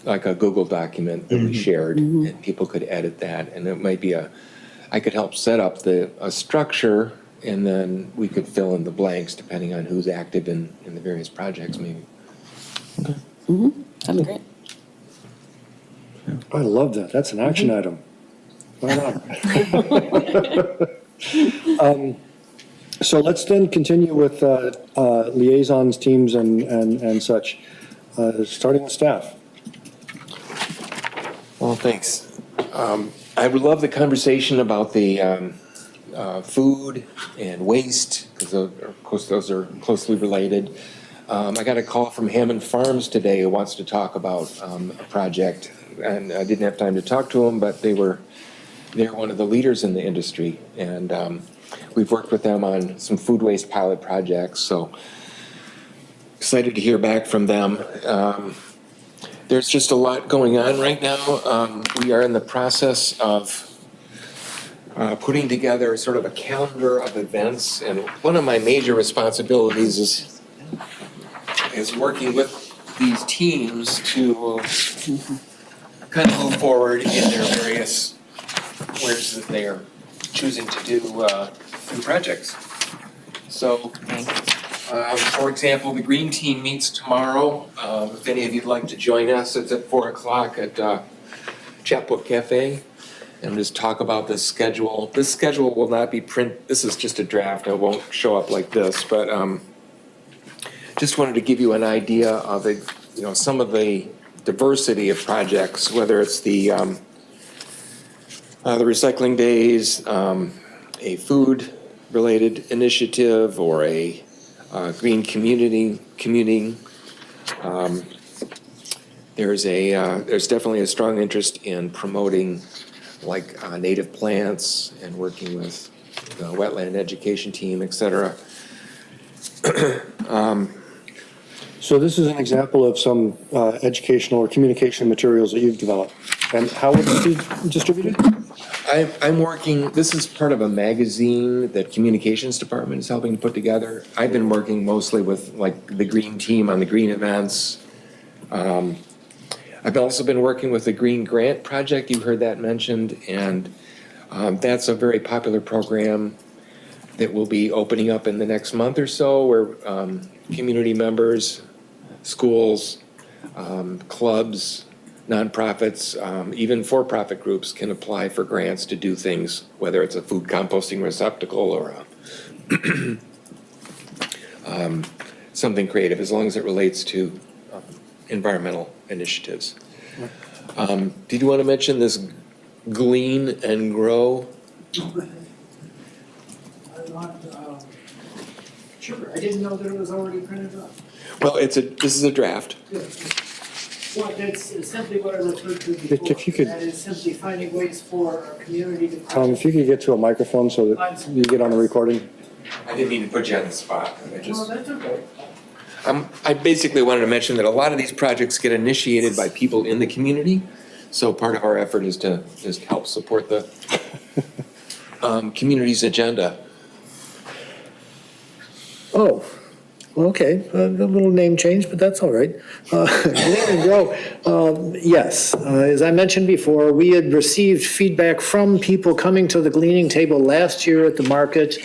like a Google document that we shared, and people could edit that, and it might be I could help set up a structure, and then we could fill in the blanks depending on who's active in the various projects, maybe. That'd be great. I love that. That's an action item. Right on. So let's then continue with liaisons, teams, and such, starting with staff. Well, thanks. I would love the conversation about the food and waste, because of course those are closely related. I got a call from Hammond Farms today who wants to talk about a project, and I didn't have time to talk to them, but they're one of the leaders in the industry, and we've worked with them on some food waste pilot projects, so excited to hear back from them. There's just a lot going on right now. We are in the process of putting together sort of a calendar of events, and one of my major responsibilities is working with these teams to kind of move forward in their various ways that they are choosing to do projects. So, for example, the green team meets tomorrow. If any of you'd like to join us, it's at 4:00 at Chapwood Cafe. And just talk about the schedule. This schedule will not be this is just a draft. It won't show up like this, but just wanted to give you an idea of some of the diversity of projects, whether it's the recycling days, a food-related initiative, or a green commuting. There's definitely a strong interest in promoting native plants and working with the wetland education team, et cetera. So this is an example of some educational or communication materials that you've developed. And how would it be distributed? I'm working, this is part of a magazine that communications department is helping to put together. I've been working mostly with the green team on the green events. I've also been working with the Green Grant Project, you heard that mentioned, and that's a very popular program that will be opening up in the next month or so, where community members, schools, clubs, nonprofits, even for-profit groups can apply for grants to do things, whether it's a food composting receptacle or something creative, as long as it relates to environmental initiatives. Did you want to mention this glean and grow? Sure, I didn't know that it was already printed up. Well, this is a draft. Well, that's simply what I referred to before. If you could- That is simply finding ways for our community to. Tom, if you could get to a microphone so that you get on the recording. I didn't mean to put you on the spot. Well, that's okay. I basically wanted to mention that a lot of these projects get initiated by people in the community. So part of our effort is to just help support the community's agenda. Oh, okay, a little name change, but that's all right. Glean and Grow, yes. As I mentioned before, we had received feedback from people coming to the gleaning table last year at the market,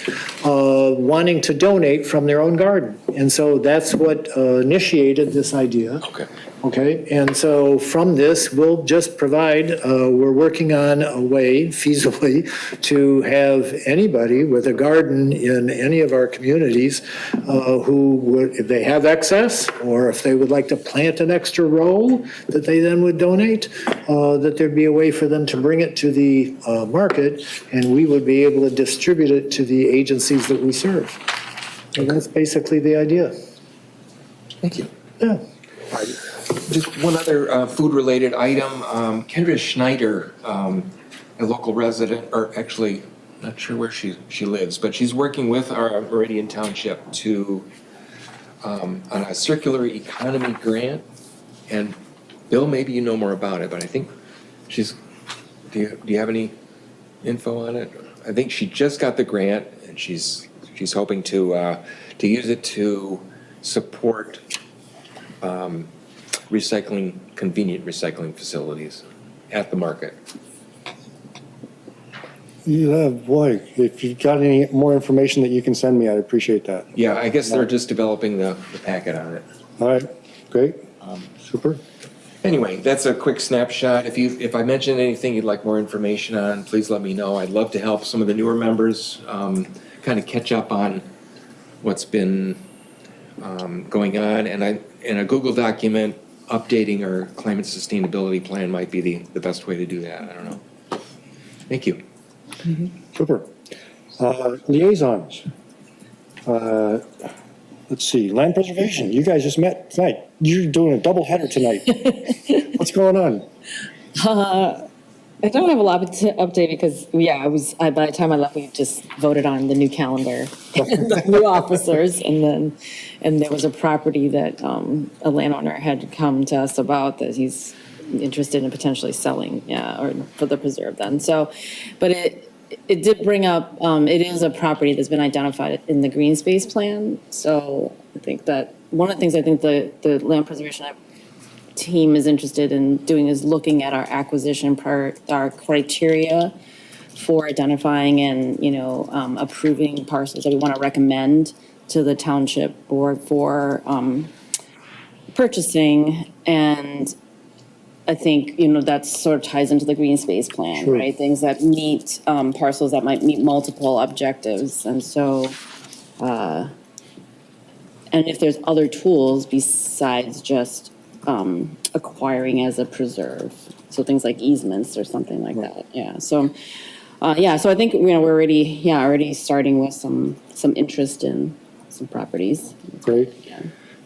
wanting to donate from their own garden. And so that's what initiated this idea. Okay. Okay, and so from this, we'll just provide, we're working on a way feasibly to have anybody with a garden in any of our communities who would, if they have excess, or if they would like to plant an extra row that they then would donate, that there'd be a way for them to bring it to the market, and we would be able to distribute it to the agencies that we serve. And that's basically the idea. Thank you. Yeah. Just one other food-related item. Kendra Schneider, a local resident, or actually, not sure where she lives, but she's working with our Meridian Township to on a circular economy grant. And Bill, maybe you know more about it, but I think she's. Do you have any info on it? I think she just got the grant, and she's hoping to use it to support. Convenient recycling facilities at the market. Yeah, boy, if you've got any more information that you can send me, I'd appreciate that. Yeah, I guess they're just developing the packet on it. All right, great, super. Anyway, that's a quick snapshot. If I mentioned anything you'd like more information on, please let me know. I'd love to help some of the newer members kind of catch up on what's been going on. And in a Google document, updating our climate sustainability plan might be the best way to do that. I don't know. Thank you. Super. Liaisons. Let's see, land preservation, you guys just met tonight. You're doing a double header tonight. What's going on? I don't have a lot to update because, by the time I left, we just voted on the new calendar and the new officers. And there was a property that a landowner had come to us about that he's interested in potentially selling, or for the preserve then. So, but it did bring up, it is a property that's been identified in the green space plan. So I think that one of the things I think the land preservation team is interested in doing is looking at our acquisition part, our criteria for identifying and, approving parcels that we want to recommend to the township board for purchasing. And I think, that sort of ties into the green space plan, Sure. right? Things that meet parcels that might meet multiple objectives. And so, and if there's other tools besides just acquiring as a preserve, so things like easements or something like that. Yeah. So, so I think we're already starting with some interest in some properties. Great.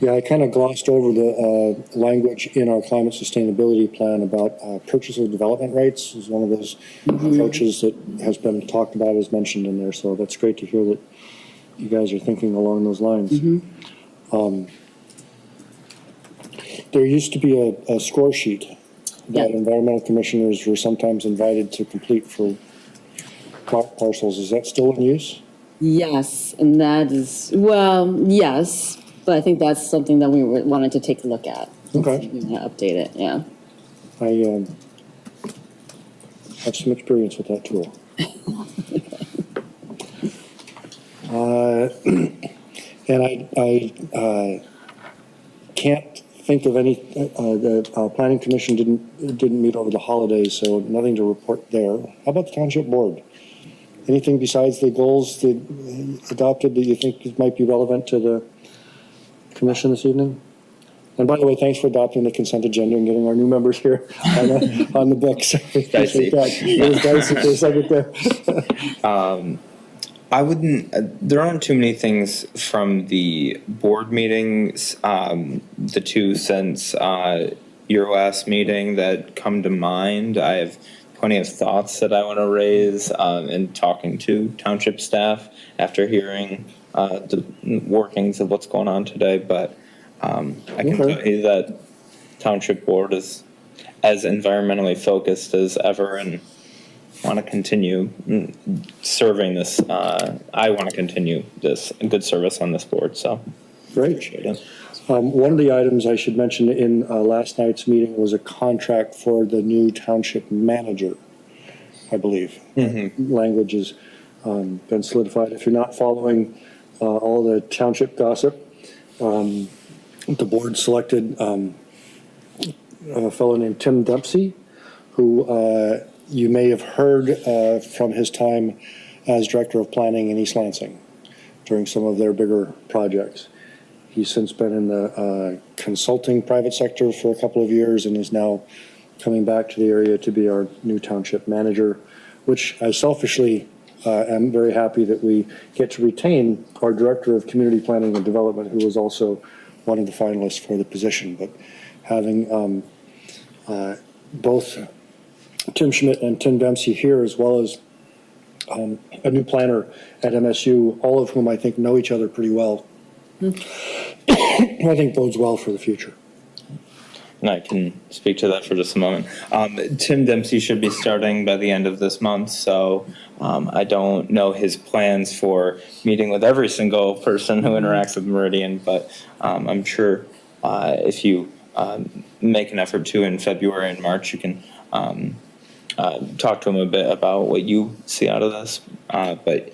Yeah, I kind of glossed over the language in our climate sustainability plan about purchase of development rights is one of those approaches that has been talked about, as mentioned in there. So that's great to hear that you guys are thinking along those lines. There used to be a score sheet that environmental commissioners were sometimes invited to complete for parcels. Is that still in use? Yes, and that is, yes, but I think that's something that we wanted to take a look at. Okay. Update it, yeah. I have some experience with that tool. And I can't think of any, the planning commission didn't meet over the holidays, so nothing to report there. How about the township board? Anything besides the goals that adopted that you think might be relevant to the commission this evening? And by the way, thanks for adopting the consent agenda and getting our new members here on the books. Appreciate that. It was dicey for a second there. I wouldn't, there aren't too many things from the board meetings, the two since your last meeting that come to mind. I have plenty of thoughts that I want to raise in talking to township staff after hearing the workings of what's going on today, but I can tell you that township board is as environmentally focused as ever and want to continue serving this. I want to continue this good service on this board, so. Great. Appreciate it. One of the items I should mention in last night's meeting was a contract for the new township manager, I believe. Language has been solidified. If you're not following all the township gossip, the board selected a fellow named Tim Dempsey, who you may have heard from his time as director of planning in East Lansing during some of their bigger projects. He's since been in the consulting private sector for a couple of years and is now coming back to the area to be our new township manager, which I selfishly am very happy that we get to retain our director of community planning and development, who was also one of the finalists for the position. But having both Tim Schmidt and Tim Dempsey here, as well as a new planner at MSU, all of whom I think know each other pretty well, I think bodes well for the future. And I can speak to that for just a moment. Tim Dempsey should be starting by the end of this month, so I don't know his plans for meeting with every single person who interacts with Meridian, but I'm sure if you make an effort to in February and March, you can talk to him a bit about what you see out of this. But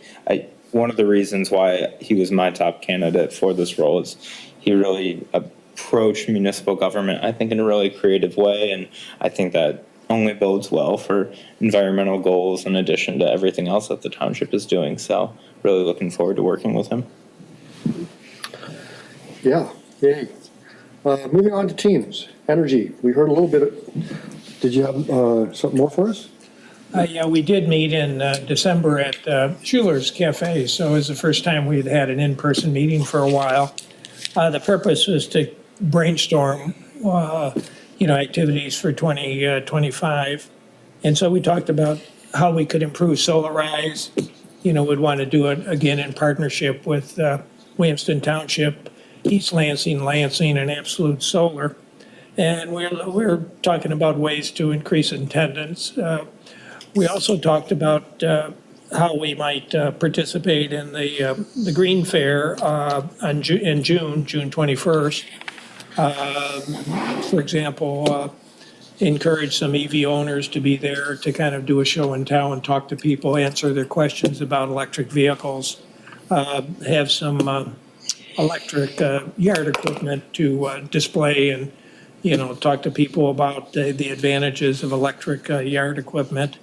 one of the reasons why he was my top candidate for this role is he really approached municipal government, I think, in a really creative way, and I think that only bodes well for environmental goals in addition to everything else that the township is doing. So really looking forward to working with him. Yeah, yay. Moving on to teams, energy. We heard a little bit. Did you have something more for us? Yeah, we did meet in December at Schuler's Cafe, so it was the first time we'd had an in-person meeting for a while. The purpose was to brainstorm, activities for 2025. And so we talked about how we could improve Solarize. We'd want to do it again in partnership with Williamston Township, East Lansing, and Absolute Solar. And we're talking about ways to increase attendance. We also talked about how we might participate in the Green Fair in June 21st. For example, encourage some EV owners to be there to kind of do a show and tell and talk to people, answer their questions about electric vehicles, have some electric yard equipment to display and, talk to people about the advantages of electric yard equipment.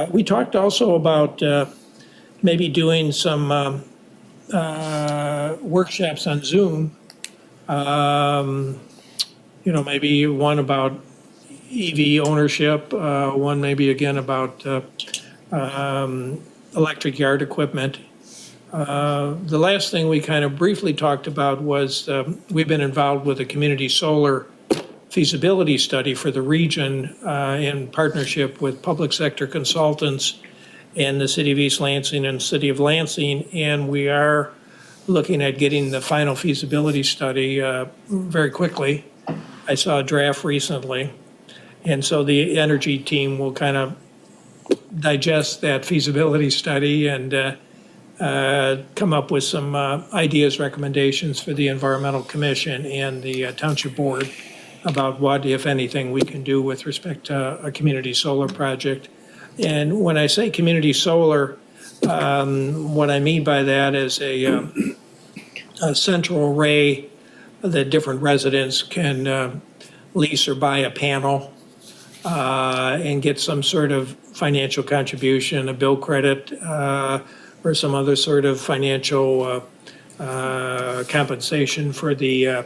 We talked also about maybe doing some workshops on Zoom. Maybe one about EV ownership, one maybe again about electric yard equipment. The last thing we kind of briefly talked about was we've been involved with a community solar feasibility study for the region in partnership with public sector consultants and the city of East Lansing and city of Lansing. And we are looking at getting the final feasibility study very quickly. I saw a draft recently. And so the energy team will kind of digest that feasibility study and come up with some ideas, recommendations for the Environmental Commission and the Township Board about what, if anything, we can do with respect to a community solar project. And when I say community solar, what I mean by that is a central array that different residents can lease or buy a panel and get some sort of financial contribution, a bill credit, or some other sort of financial compensation for the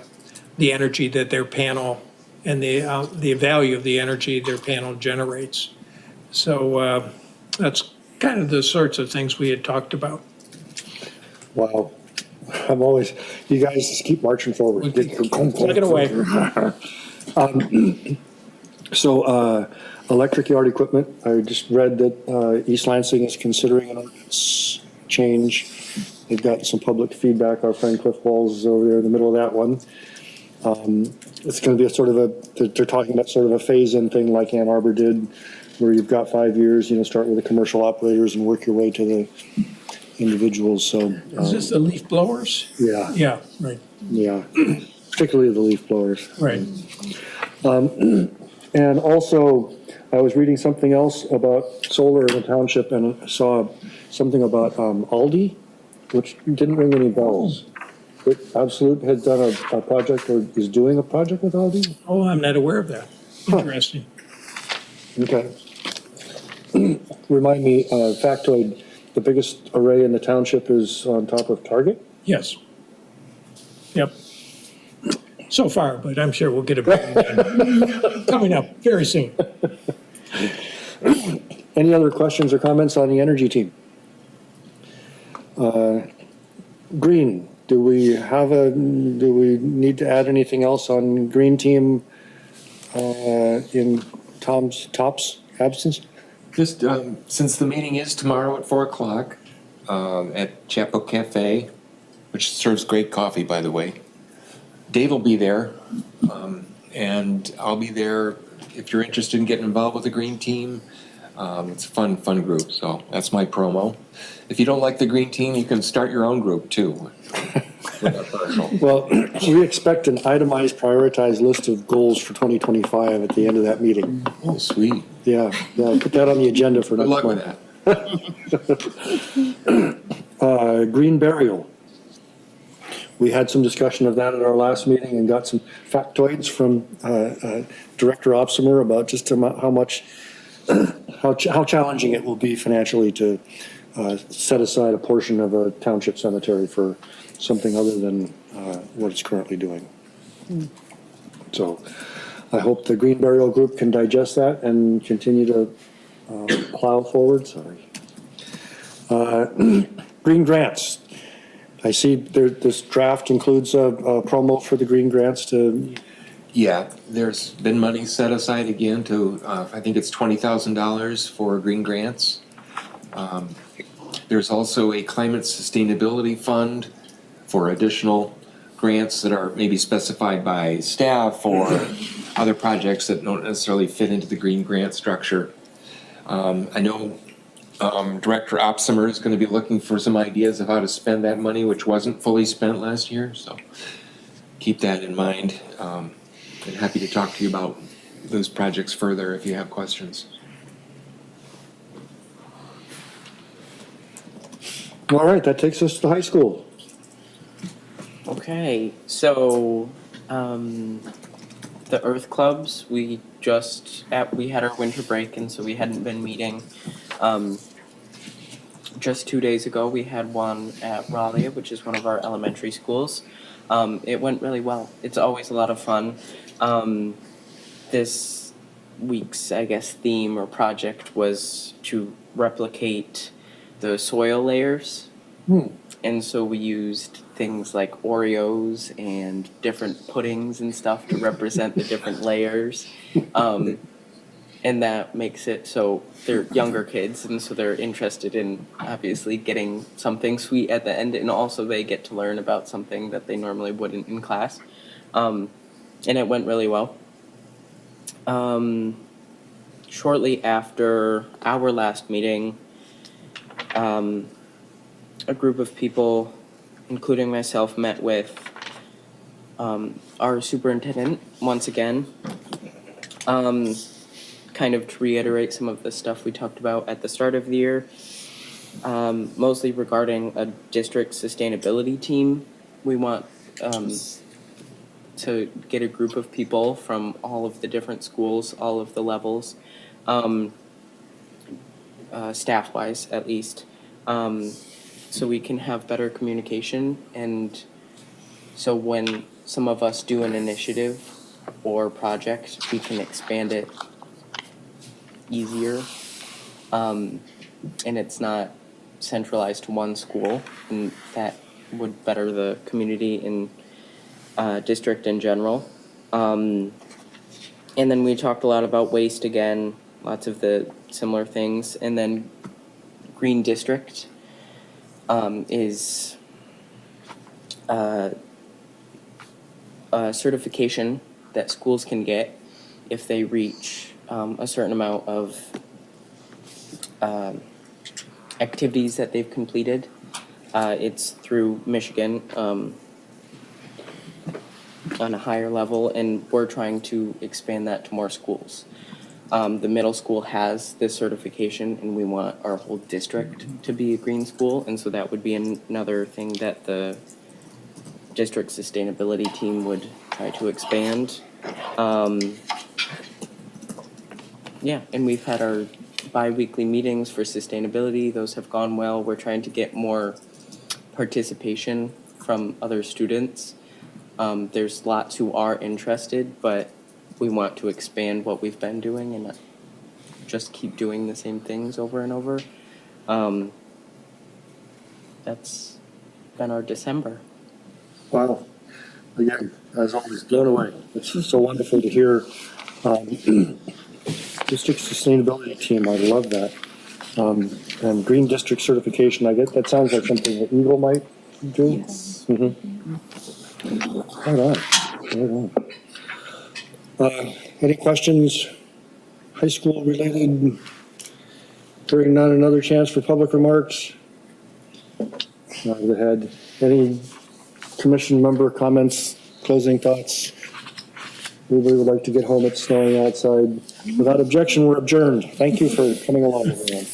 the energy that their panel and the value of the energy their panel generates. So that's kind of the sorts of things we had talked about. Wow. You guys just keep marching forward. Plug it away. So, electric yard equipment, I just read that East Lansing is considering an ordinance change. They've got some public feedback. Our friend Cliff Walls is over there in the middle of that one. It's going to be a sort of they're talking about sort of a phase-in thing like Ann Arbor did, where you've got 5 years, start with the commercial operators and work your way to the individuals, so. Is this the leaf blowers? Yeah, Yeah, right, yeah, particularly the leaf blowers. right. And also, I was reading something else about solar in the township and I saw something about Aldi, which didn't ring any bells. But Absolute had done a project or is doing a project with Aldi? Oh, I'm not aware of that. Interesting. Okay. Remind me, factoid, the biggest array in the township is on top of Target? Yes. Yep. So far, but I'm sure we'll get it back coming up very soon. Any other questions or comments on the energy team? Green, do we need to add anything else on green team in Top's absence? Just, since the meeting is tomorrow at 4 o'clock, at Chapel Cafe, which serves great coffee, by the way. Dave will be there, and I'll be there if you're interested in getting involved with the green team. It's a fun group, so that's my promo. If you don't like the green team, you can start your own group too. Well, we expect an itemized, prioritized list of goals for 2025 at the end of that meeting. Oh, sweet. Yeah, put that on the agenda for Good next luck with month. that. Green burial. We had some discussion of that at our last meeting and got some factoids from Director Opsimer about just how challenging it will be financially to set aside a portion of a township cemetery for something other than what it's currently doing. So I hope the green burial group can digest that and continue to plow forward. Sorry. Green grants. I see this draft includes a promo for the green grants to. Yeah, there's been money set aside again to, I think it's $20,000 for green grants. There's also a climate sustainability fund for additional grants that are maybe specified by staff or other projects that don't necessarily fit into the green grant structure. I know Director Opsimer is going to be looking for some ideas of how to spend that money, which wasn't fully spent last year, so keep that in mind. I'm happy to talk to you about those projects further if you have questions. All right, that takes us to high school. Okay, so the Earth Clubs, we had our winter break, and so we hadn't been meeting. Just 2 days ago, we had one at Raleigh, which is one of our elementary schools. It went really well. It's always a lot of fun. This week's, I guess, theme or project was to replicate the soil layers. And so we used things like Oreos and different puddings and stuff to represent the different layers. And that makes it so they're younger kids, and so they're interested in obviously getting something sweet at the end, and also they get to learn about something that they normally wouldn't in class. And it went really well. Shortly after our last meeting, a group of people, including myself, met with our superintendent once again. Kind of to reiterate some of the stuff we talked about at the start of the year, mostly regarding a district sustainability team. We want to get a group of people from all of the different schools, all of the levels, staff-wise at least, so we can have better communication. And so when some of us do an initiative or project, we can expand it easier. And it's not centralized to one school, and that would better the community and district in general. And then we talked a lot about waste again, lots of the similar things. And then Green District is a certification that schools can get if they reach a certain amount of activities that they've completed. It's through Michigan on a higher level, and we're trying to expand that to more schools. The middle school has this certification, and we want our whole district to be a green school, and so that would be another thing that the district sustainability team would try to expand. Yeah, and we've had our bi-weekly meetings for sustainability. Those have gone well. We're trying to get more participation from other students. There's lots who are interested, but we want to expand what we've been doing and not just keep doing the same things over and over. That's been our December. Wow. Again, as always, blown away. It's just so wonderful to hear. District sustainability team, I love that. And green district certification, I get, that sounds like something that Eagle might do. Yes. Right on, right on. Any questions, high school related? Hearing none, another chance for public remarks. Go ahead. Any commission member comments, closing thoughts? Anybody would like to get home? It's snowing outside. Without objection, we're adjourned. Thank you for coming along, everyone.